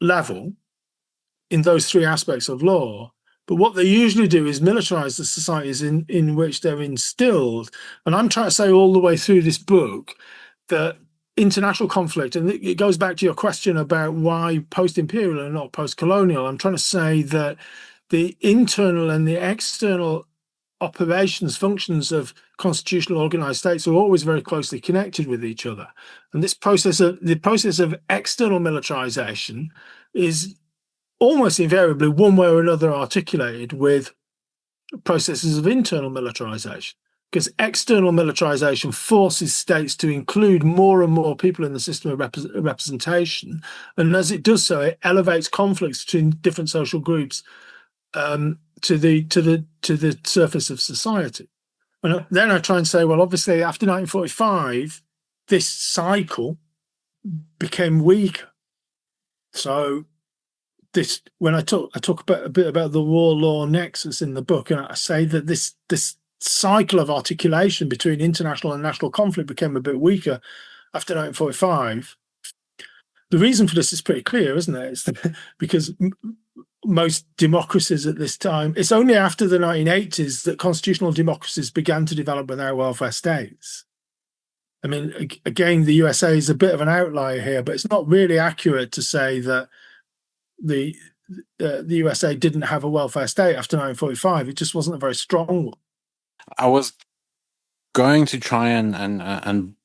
level in those three aspects of law. But what they usually do is militarize the societies in which they're instilled. And I'm trying to say all the way through this book that international conflict, and it goes back to your question about why post-imperial and not post-colonial, I'm trying to say that the internal and the external operations, functions of constitutional organized states are always very closely connected with each other. And the process of external militarization is almost invariably one way or another articulated with processes of internal militarization, because external militarization forces states to include more and more people in the system of representation. And as it does so, it elevates conflicts between different social groups to the surface of society. And then I try and say, well, obviously after 1945, this cycle became weaker. So this, when I talk a bit about the war law nexus in the book, and I say that this cycle of articulation between international and national conflict became a bit weaker after 1945. The reason for this is pretty clear, isn't it? It's because most democracies at this time, it's only after the 1980s that constitutional democracies began to develop without welfare states. I mean, again, the USA is a bit of an outlier here, but it's not really accurate to say that the USA didn't have a welfare state after 1945. It just wasn't a very strong one. I was going to try and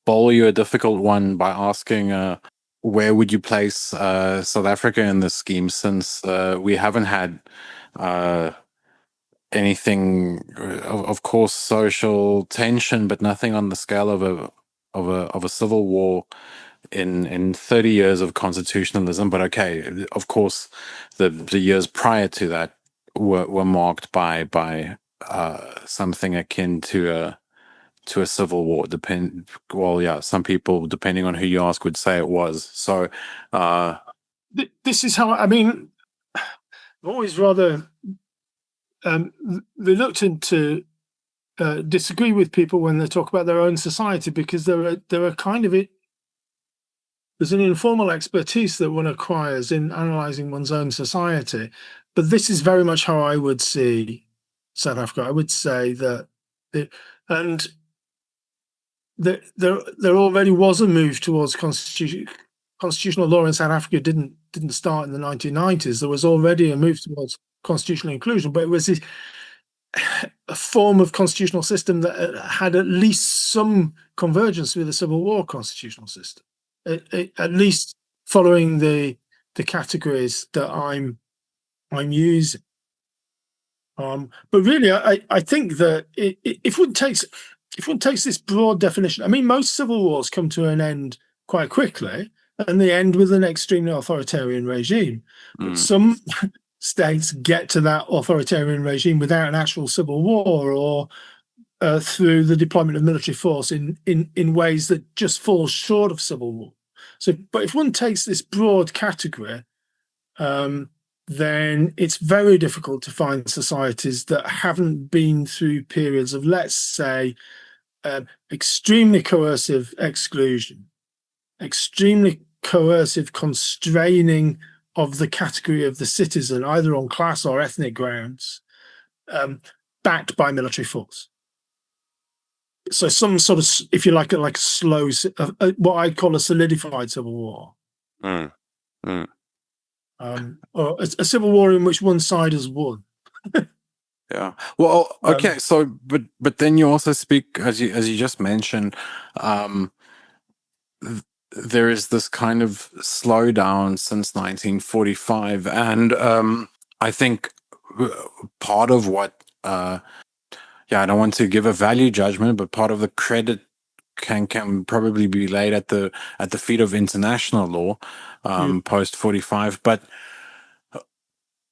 bowl you a difficult one by asking where would you place South Africa in this scheme, since we haven't had anything, of course, social tension, but nothing on the scale of a civil war in 30 years of constitutionalism. But okay, of course, the years prior to that were marked by something akin to a civil war. Well, yeah, some people, depending on who you ask, would say it was. So this is how, I mean, I'm always rather reluctant to disagree with people when they talk about their own society, because there are kind of there's an informal expertise that one acquires in analyzing one's own society. But this is very much how I would see South Africa. I would say that there already was a move towards constitutional law in South Africa. Didn't start in the 1990s. There was already a move towards constitutional inclusion, but it was a form of constitutional system that had at least some convergence with the Civil War constitutional system, at least following the categories that I'm using. But really, I think that if one takes this broad definition, I mean, most civil wars come to an end quite quickly, and they end with an extremely authoritarian regime. But some states get to that authoritarian regime without an actual civil war, or through the deployment of military force in ways that just fall short of civil war. So, but if one takes this broad category, then it's very difficult to find societies that haven't been through periods of, let's say, extremely coercive exclusion, extremely coercive constraining of the category of the citizen, either on class or ethnic grounds, backed by military force. So some sort of, if you like, a slow, what I'd call a solidified civil war. Or a civil war in which one side has won. Yeah. Well, okay. So, but then you also speak, as you just mentioned, there is this kind of slowdown since 1945, and I think part of what, I don't want to give a value judgment, but part of the credit can probably be laid at the feet of international law, post 45. But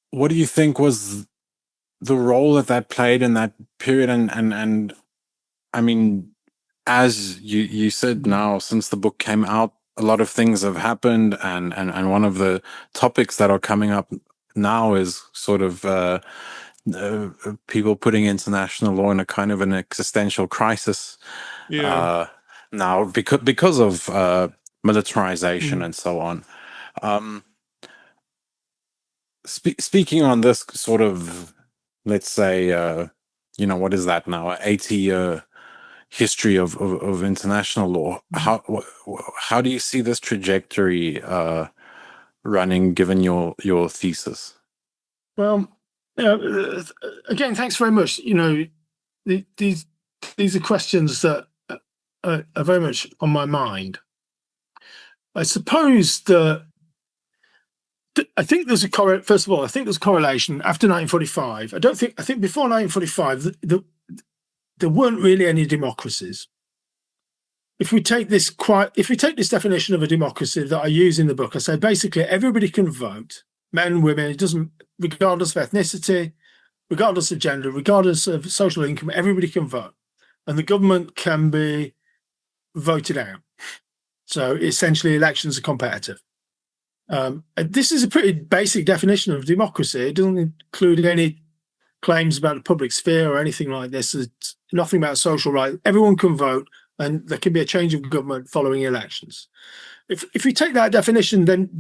what do you think was the role that played in that period? And I mean, as you said, now since the book came out, a lot of things have happened, and one of the topics that are coming up now is sort of people putting international law in a kind of an existential crisis now, because of militarization and so on. Speaking on this sort of, let's say, what is that now? 80-year history of international law. How do you see this trajectory running, given your thesis? Well, again, thanks very much. These are questions that are very much on my mind. I suppose that I think there's first of all, I think there's a correlation after 1945. I think before 1945, there weren't really any democracies. If we take this definition of a democracy that I use in the book, I say basically everybody can vote, men, women, it doesn't, regardless of ethnicity, regardless of gender, regardless of social income, everybody can vote, and the government can be voted out. So essentially, elections are competitive. This is a pretty basic definition of democracy. It doesn't include any claims about the public sphere or anything like this. It's nothing about social rights. Everyone can vote, and there can be a change of government following elections. If we take that definition, then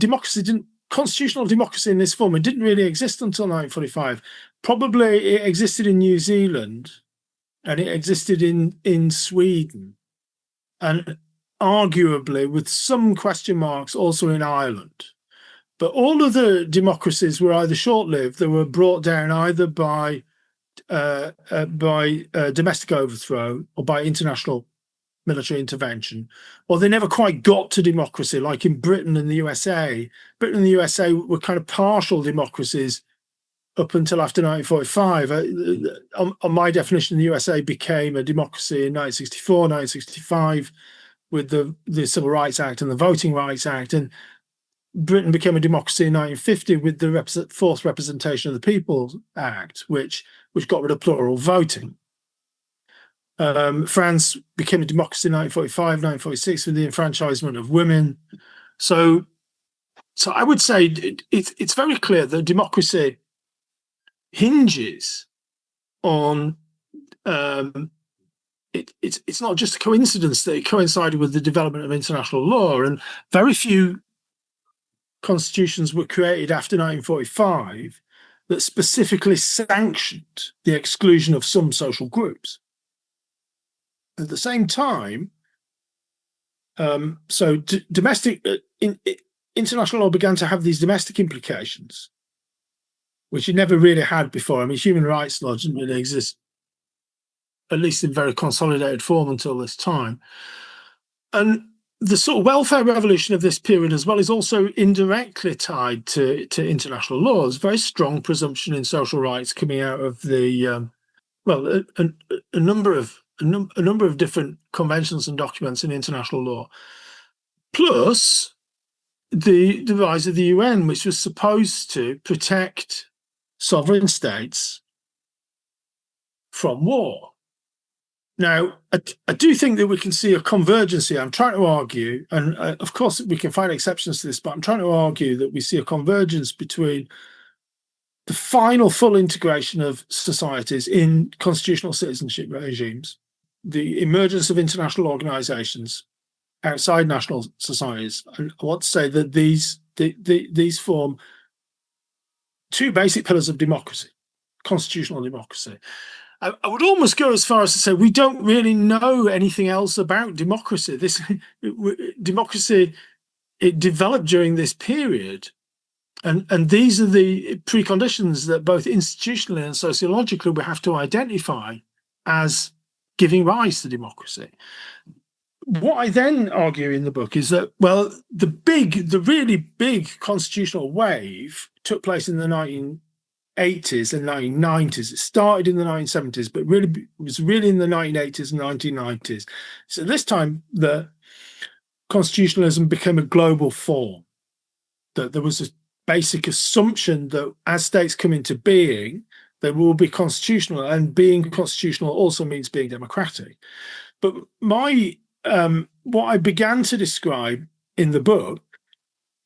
constitutional democracy in this form, it didn't really exist until 1945. Probably it existed in New Zealand, and it existed in Sweden, and arguably with some question marks also in Ireland. But all of the democracies were either short-lived, they were brought down either by domestic overthrow or by international military intervention, or they never quite got to democracy, like in Britain and the USA. Britain and the USA were kind of partial democracies up until after 1945. On my definition, the USA became a democracy in 1964, 1965, with the Civil Rights Act and the Voting Rights Act, and Britain became a democracy in 1950 with the Fourth Representation of the People Act, which got rid of plural voting. France became a democracy in 1945, 1946 with the enfranchisement of women. So I would say it's very clear that democracy hinges on it's not just a coincidence that it coincided with the development of international law, and very few constitutions were created after 1945 that specifically sanctioned the exclusion of some social groups. At the same time, international law began to have these domestic implications, which it never really had before. I mean, human rights law didn't really exist, at least in very consolidated form, until this time. And the sort of welfare revolution of this period as well is also indirectly tied to international law. There's a very strong presumption in social rights coming out of the a number of different conventions and documents in international law. Plus, the rise of the UN, which was supposed to protect sovereign states from war. Now, I do think that we can see a convergence here. I'm trying to argue, and of course we can find exceptions to this, but I'm trying to argue that we see a convergence between the final full integration of societies in constitutional citizenship regimes, the emergence of international organizations outside national societies. And I want to say that these form two basic pillars of democracy, constitutional democracy. I would almost go as far as to say we don't really know anything else about democracy. Democracy, it developed during this period, and these are the preconditions that both institutionally and sociologically we have to identify as giving rise to democracy. What I then argue in the book is that, well, the really big constitutional wave took place in the 1980s and 1990s. It started in the 1970s, but really was really in the 1980s and 1990s. So this time, the constitutionalism became a global form. That there was a basic assumption that as states come into being, they will be constitutional, and being constitutional also means being democratic. But what I began to describe in the book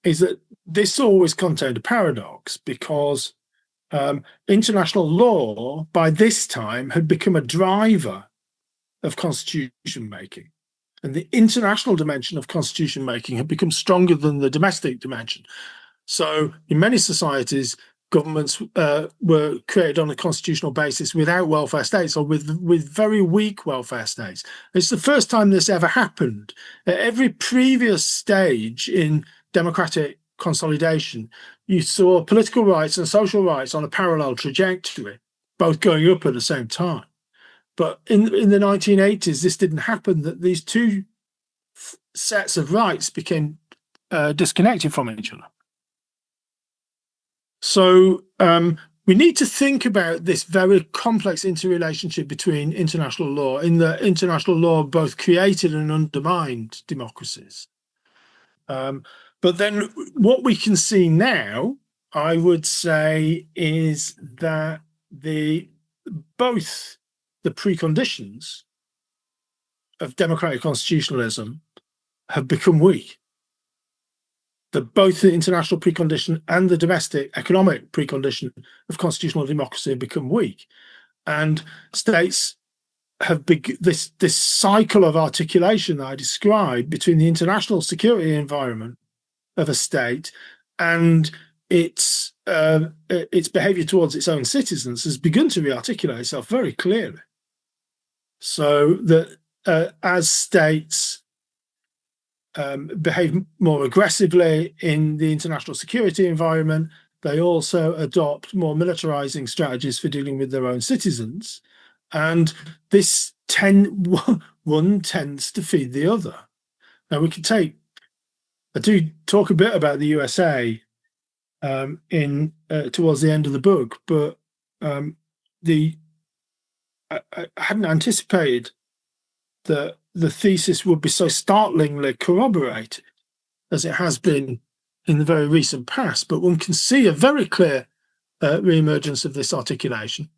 is that this always contained a paradox, because international law by this time had become a driver of constitution making, and the international dimension of constitution making had become stronger than the domestic dimension. So in many societies, governments were created on a constitutional basis without welfare states, or with very weak welfare states. It's the first time this ever happened. At every previous stage in democratic consolidation, you saw political rights and social rights on a parallel trajectory, both going up at the same time. But in the 1980s, this didn't happen, that these two sets of rights became disconnected from each other. So we need to think about this very complex interrelationship between international law. In the international law, both created and undermined democracies. But then what we can see now, I would say, is that both the preconditions of democratic constitutionalism have become weak. That both the international precondition and the domestic economic precondition of constitutional democracy have become weak, and states have this cycle of articulation that I described between the international security environment of a state and its behavior towards its own citizens has begun to rearticulate itself very clearly. So that as states behave more aggressively in the international security environment, they also adopt more militarizing strategies for dealing with their own citizens. And this one tends to feed the other. Now I do talk a bit about the USA towards the end of the book, but I hadn't anticipated that the thesis would be so startlingly corroborated as it has been in the very recent past. But one can see a very clear reemergence of this articulation.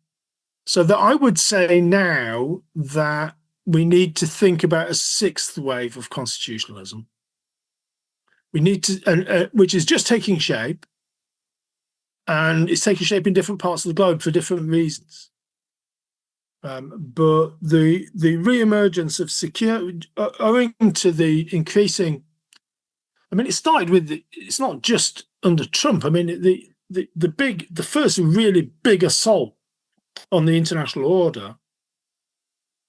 So that I would say now that we need to think about a sixth wave of constitutionalism. We need to, which is just taking shape, and it's taking shape in different parts of the globe for different reasons. But the reemergence of security, owing to the increasing, I mean, it started with it's not just under Trump. I mean, the first really big assault on the international order,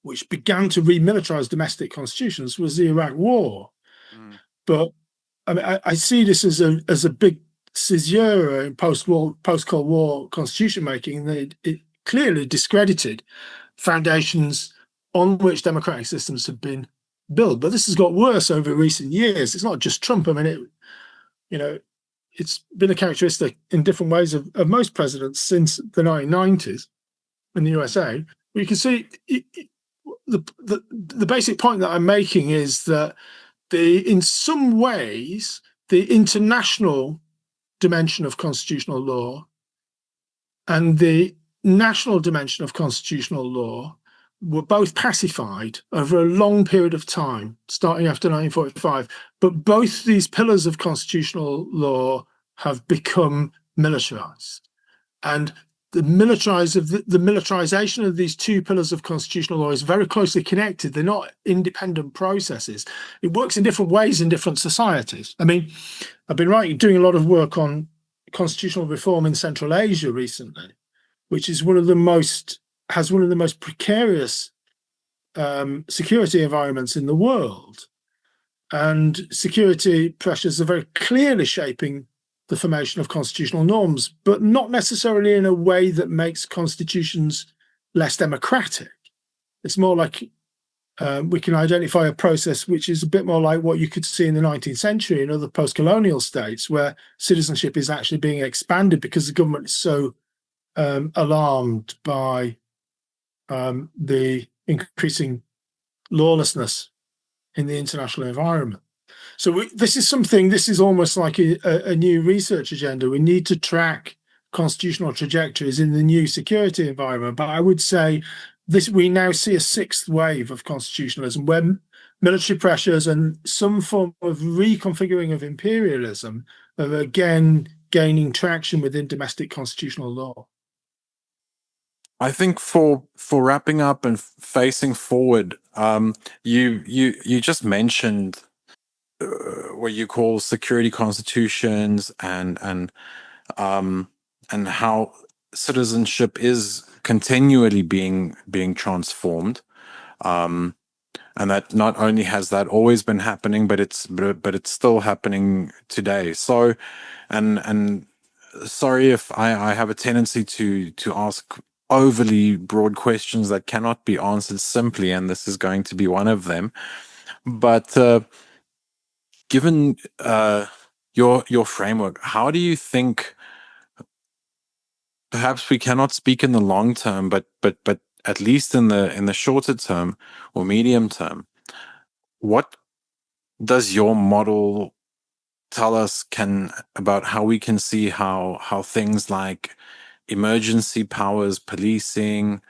which began to remilitarize domestic constitutions, was the Iraq War. But I mean, I see this as a big caesura in post-Cold War constitution making. That it clearly discredited foundations on which democratic systems have been built. But this has got worse over recent years. It's not just Trump. I mean, it's been a characteristic in different ways of most presidents since the 1990s in the USA. You can see the basic point that I'm making is that in some ways, the international dimension of constitutional law and the national dimension of constitutional law were both pacified over a long period of time, starting after 1945. But both these pillars of constitutional law have become militarized. And the militarization of these two pillars of constitutional law is very closely connected. They're not independent processes. It works in different ways in different societies. I mean, I've been doing a lot of work on constitutional reform in Central Asia recently, which is one of the most precarious security environments in the world. And security pressures are very clearly shaping the formation of constitutional norms, but not necessarily in a way that makes constitutions less democratic. It's more like we can identify a process which is a bit more like what you could see in the 19th century in other post-colonial states, where citizenship is actually being expanded because the government is so alarmed by the increasing lawlessness in the international environment. So this is almost like a new research agenda. We need to track constitutional trajectories in the new security environment. But I would say we now see a sixth wave of constitutionalism where military pressures and some form of reconfiguring of imperialism are again gaining traction within domestic constitutional law. I think for wrapping up and facing forward, you just mentioned what you call security constitutions and how citizenship is continually being transformed, and that not only has that always been happening, but it's still happening today. So, and sorry if I have a tendency to ask overly broad questions that cannot be answered simply, and this is going to be one of them. But given your framework, how do you think, perhaps we cannot speak in the long term, but at least in the shorter term or medium term, what does your model tell us about how we can see how things like emergency powers, policing,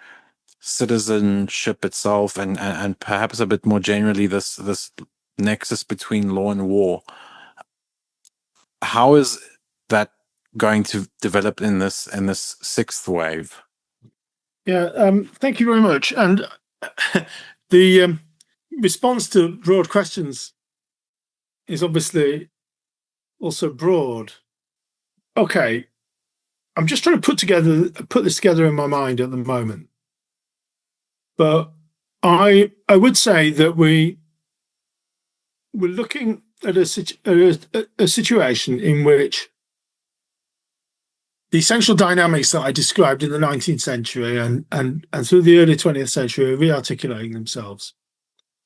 citizenship itself, and perhaps a bit more generally this nexus between law and war, how is that going to develop in this sixth wave? Yeah, thank you very much. And the response to broad questions is obviously also broad. Okay, I'm just trying to put this together in my mind at the moment. But I would say that we're looking at a situation in which the essential dynamics that I described in the 19th century and through the early 20th century are re-articulating themselves,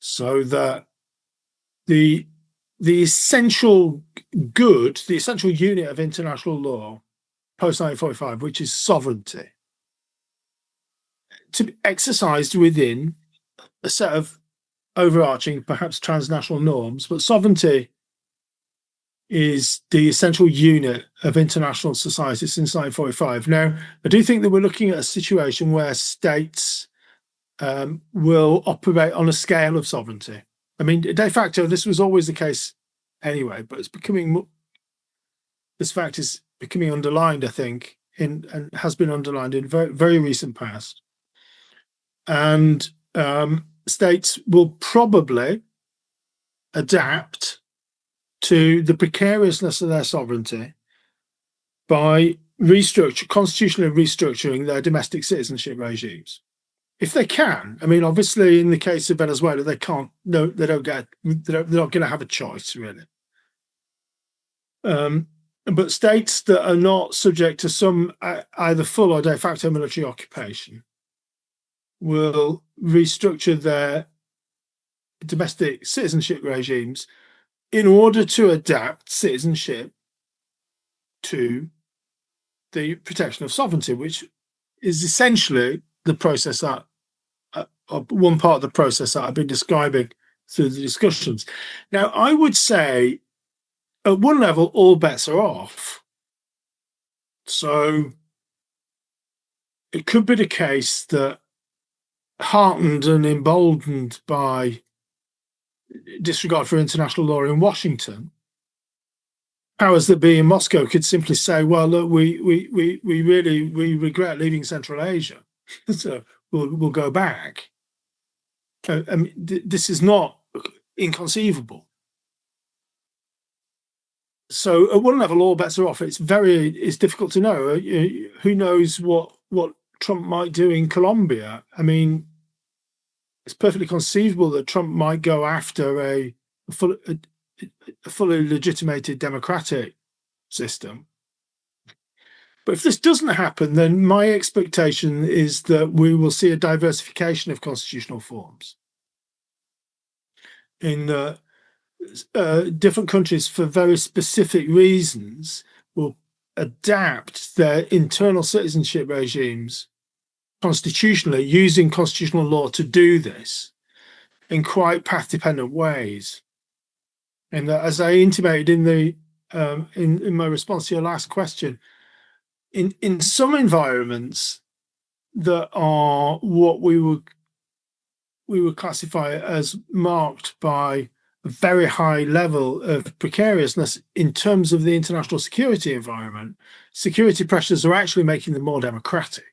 so that the essential good, the essential unit of international law post-1945, which is sovereignty, to be exercised within a set of overarching, perhaps transnational norms, but sovereignty is the essential unit of international society since 1945. Now, I do think that we're looking at a situation where states will operate on a scale of sovereignty. I mean, de facto, this was always the case anyway, but this fact is becoming underlined, I think, and has been underlined in very, very recent past. And states will probably adapt to the precariousness of their sovereignty by constitutionally restructuring their domestic citizenship regimes. If they can. I mean, obviously, in the case of Venezuela, they can't. No, they're not going to have a choice, really. But states that are not subject to some either full or de facto military occupation will restructure their domestic citizenship regimes in order to adapt citizenship to the protection of sovereignty, which is essentially the process that one part of the process that I've been describing through the discussions. Now, I would say at one level, all bets are off. So it could be the case that, heartened and emboldened by disregard for international law in Washington, powers that be in Moscow could simply say, well, look, we regret leaving Central Asia, so we'll go back. I mean, this is not inconceivable. So at one level, all bets are off. It's difficult to know. Who knows what Trump might do in Colombia? I mean, it's perfectly conceivable that Trump might go after a fully legitimated democratic system. But if this doesn't happen, then my expectation is that we will see a diversification of constitutional forms. In different countries, for very specific reasons, will adapt their internal citizenship regimes constitutionally, using constitutional law to do this in quite path-dependent ways. And as I intimated in the in my response to your last question, in some environments that are what we would classify as marked by a very high level of precariousness in terms of the international security environment, security pressures are actually making them more democratic.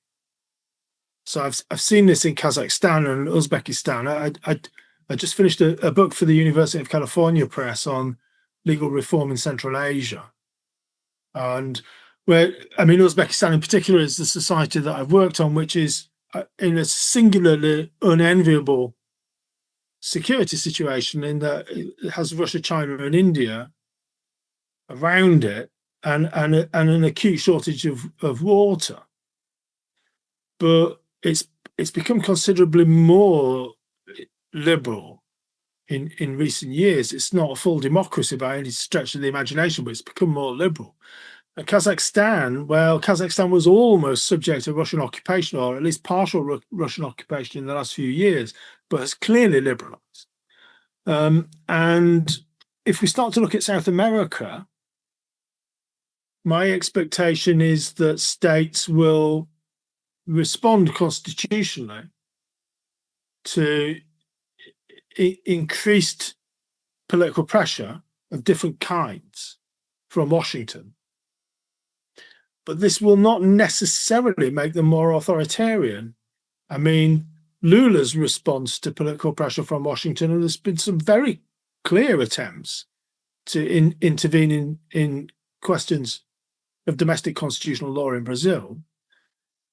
So I've seen this in Kazakhstan and Uzbekistan. I just finished a book for the University of California Press on legal reform in Central Asia. And Uzbekistan in particular is the society that I've worked on, which is in a singularly unenviable security situation, in that it has Russia, China, and India around it, and an acute shortage of water. But it's become considerably more liberal in recent years. It's not a full democracy by any stretch of the imagination, but it's become more liberal. And Kazakhstan was almost subject to Russian occupation, or at least partial Russian occupation in the last few years, but has clearly liberalized. And if we start to look at South America, my expectation is that states will respond constitutionally to increased political pressure of different kinds from Washington. But this will not necessarily make them more authoritarian. I mean, Lula's response to political pressure from Washington, and there's been some very clear attempts to intervene in questions of domestic constitutional law in Brazil.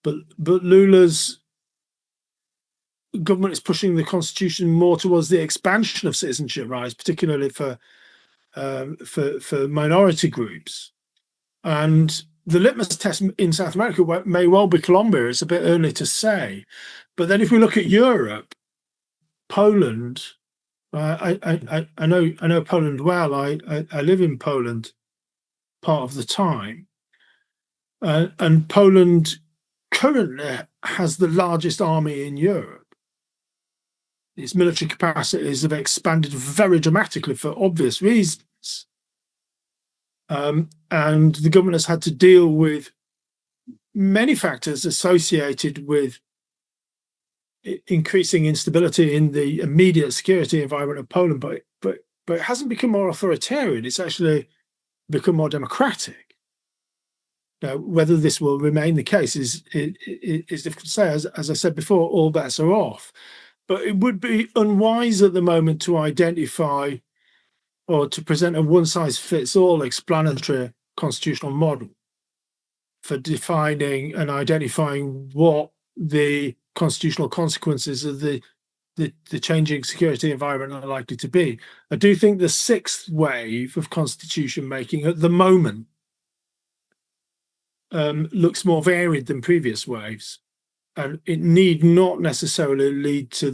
But Lula's government is pushing the constitution more towards the expansion of citizenship rights, particularly for minority groups. And the litmus test in South America may well be Colombia. It's a bit early to say. But then if we look at Europe, Poland, I know Poland well. I live in Poland part of the time. And Poland currently has the largest army in Europe. Its military capacities have expanded very dramatically for obvious reasons. And the government has had to deal with many factors associated with increasing instability in the immediate security environment of Poland, but it hasn't become more authoritarian. It's actually become more democratic. Now, whether this will remain the case is difficult to say. As I said before, all bets are off. But it would be unwise at the moment to identify or to present a one-size-fits-all explanatory constitutional model for defining and identifying what the constitutional consequences of the changing security environment are likely to be. I do think the sixth wave of constitution making at the moment looks more varied than previous waves, and it need not necessarily lead to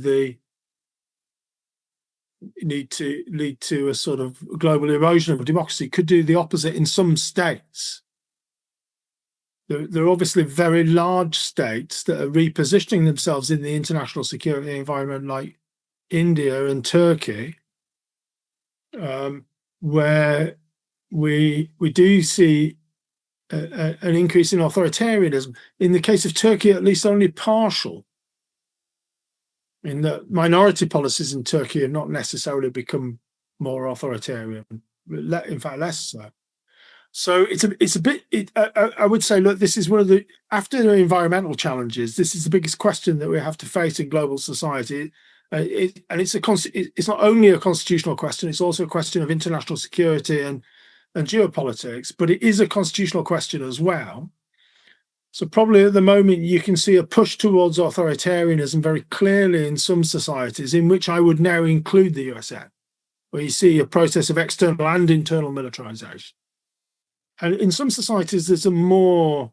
a sort of global erosion of democracy. It could do the opposite in some states. There are obviously very large states that are repositioning themselves in the international security environment, like India and Turkey, where we do see an increase in authoritarianism. In the case of Turkey, at least only partial. In the minority policies in Turkey have not necessarily become more authoritarian, in fact, less so. So it's a bit. I would say, look, this is one of the, after the environmental challenges, this is the biggest question that we have to face in global society. And it's not only a constitutional question; it's also a question of international security and geopolitics. But it is a constitutional question as well. So probably at the moment you can see a push towards authoritarianism very clearly in some societies, in which I would now include the USA, where you see a process of external and internal militarization. And in some societies, there's a more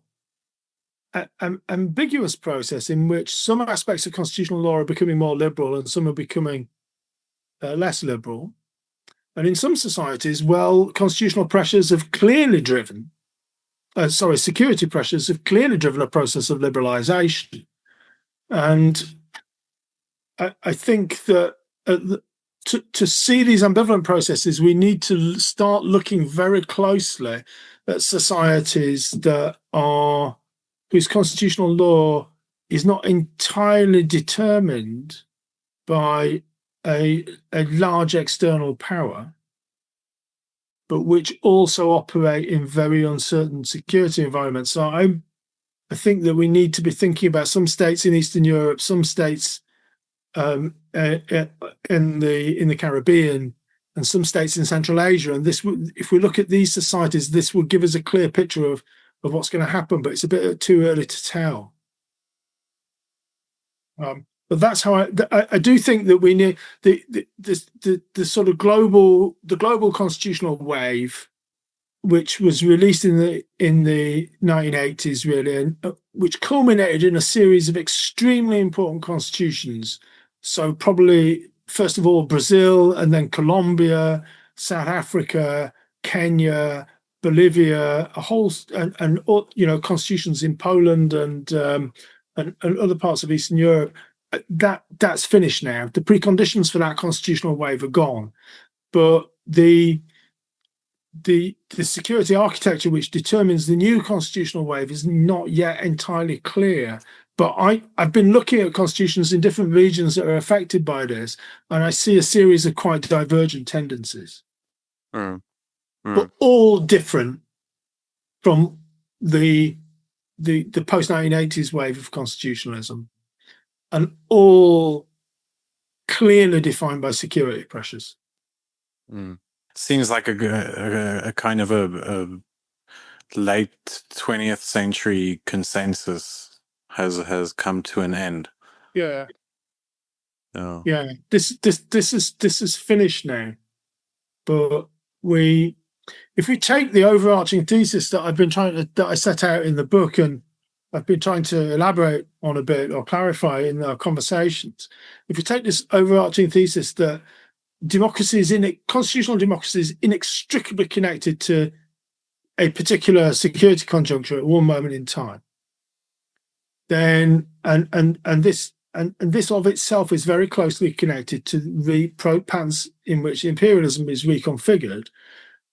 ambiguous process in which some aspects of constitutional law are becoming more liberal and some are becoming less liberal. And in some societies, well, constitutional pressures have clearly driven, security pressures have clearly driven a process of liberalization. And I think that to see these ambivalent processes, we need to start looking very closely at societies that are, whose constitutional law is not entirely determined by a large external power, but which also operate in very uncertain security environments. So I think that we need to be thinking about some states in Eastern Europe, some states in the Caribbean, and some states in Central Asia. And this, if we look at these societies, this will give us a clear picture of what's going to happen, but it's a bit too early to tell. But that's how I do think that we need the sort of global constitutional wave, which was released in the 1980s, really, and which culminated in a series of extremely important constitutions. So probably first of all Brazil, and then Colombia, South Africa, Kenya, Bolivia, a whole and constitutions in Poland and other parts of Eastern Europe. That's finished now. The preconditions for that constitutional wave are gone, but the security architecture which determines the new constitutional wave is not yet entirely clear. But I've been looking at constitutions in different regions that are affected by this, and I see a series of quite divergent tendencies, but all different from the post-1980s wave of constitutionalism, and all clearly defined by security pressures. Seems like a kind of a late 20th century consensus has come to an end. Yeah. Oh. Yeah. This is finished now. But if we take the overarching thesis that I set out in the book, and I've been trying to elaborate on a bit or clarify in our conversations, if we take this overarching thesis that constitutional democracy is inextricably connected to a particular security conjuncture at one moment in time, then and this of itself is very closely connected to the patterns in which imperialism is reconfigured,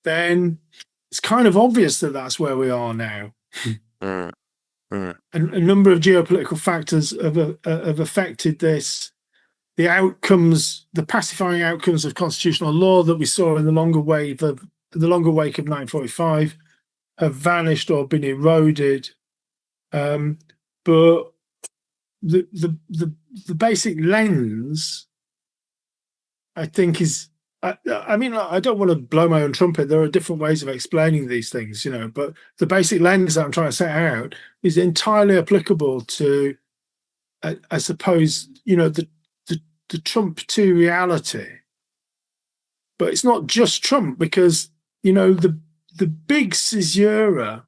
then it's kind of obvious that that's where we are now. And a number of geopolitical factors have affected this. The outcomes, the pacifying outcomes of constitutional law that we saw in the longer wake of 1945 have vanished or been eroded. But the basic lens, I think, is, I mean, I don't want to blow my own trumpet. There are different ways of explaining these things, but the basic lens that I'm trying to set out is entirely applicable to, I suppose, the Trump 2 reality. But it's not just Trump, because the big caesura.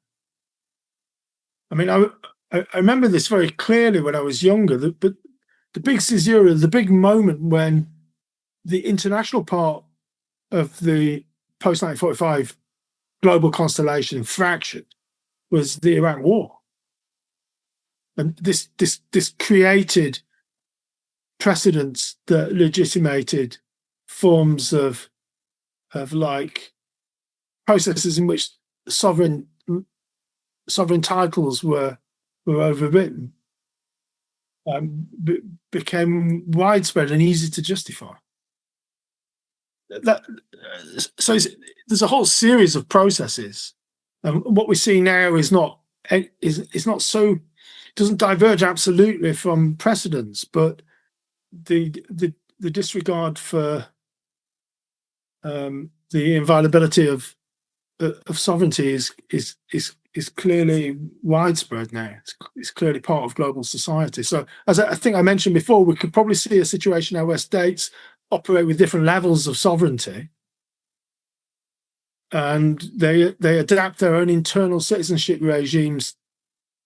I mean, I remember this very clearly when I was younger. But the big caesura, the big moment when the international part of the post-1945 global constellation fractured, was the Iraq War, and this created precedents that legitimated forms of like processes in which sovereign titles were overwritten became widespread and easy to justify. So there's a whole series of processes, and what we see now is not so, it doesn't diverge absolutely from precedents, but the disregard for the inviolability of sovereignty is clearly widespread now. It's clearly part of global society. So, as I think I mentioned before, we could probably see a situation now where states operate with different levels of sovereignty, and they adapt their own internal citizenship regimes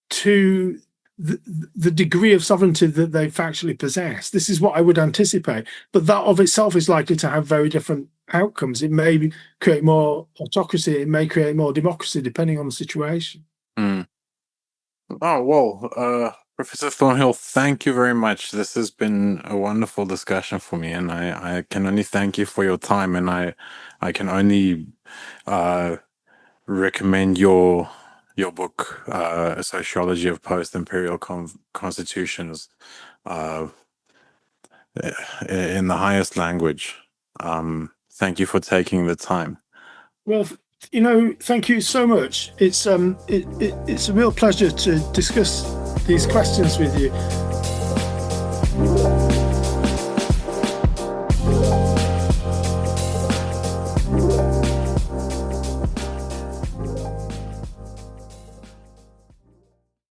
to the degree of sovereignty that they factually possess. This is what I would anticipate, but that of itself is likely to have very different outcomes. It may create more autocracy, it may create more democracy, depending on the situation. Oh, well, Professor Thornhill, thank you very much. This has been a wonderful discussion for me, and I can only thank you for your time, and I can only recommend your book, Sociology of Post-Imperial Constitutions, in the highest language. Thank you for taking the time. Well, thank you so much. It's a real pleasure to discuss these questions with you.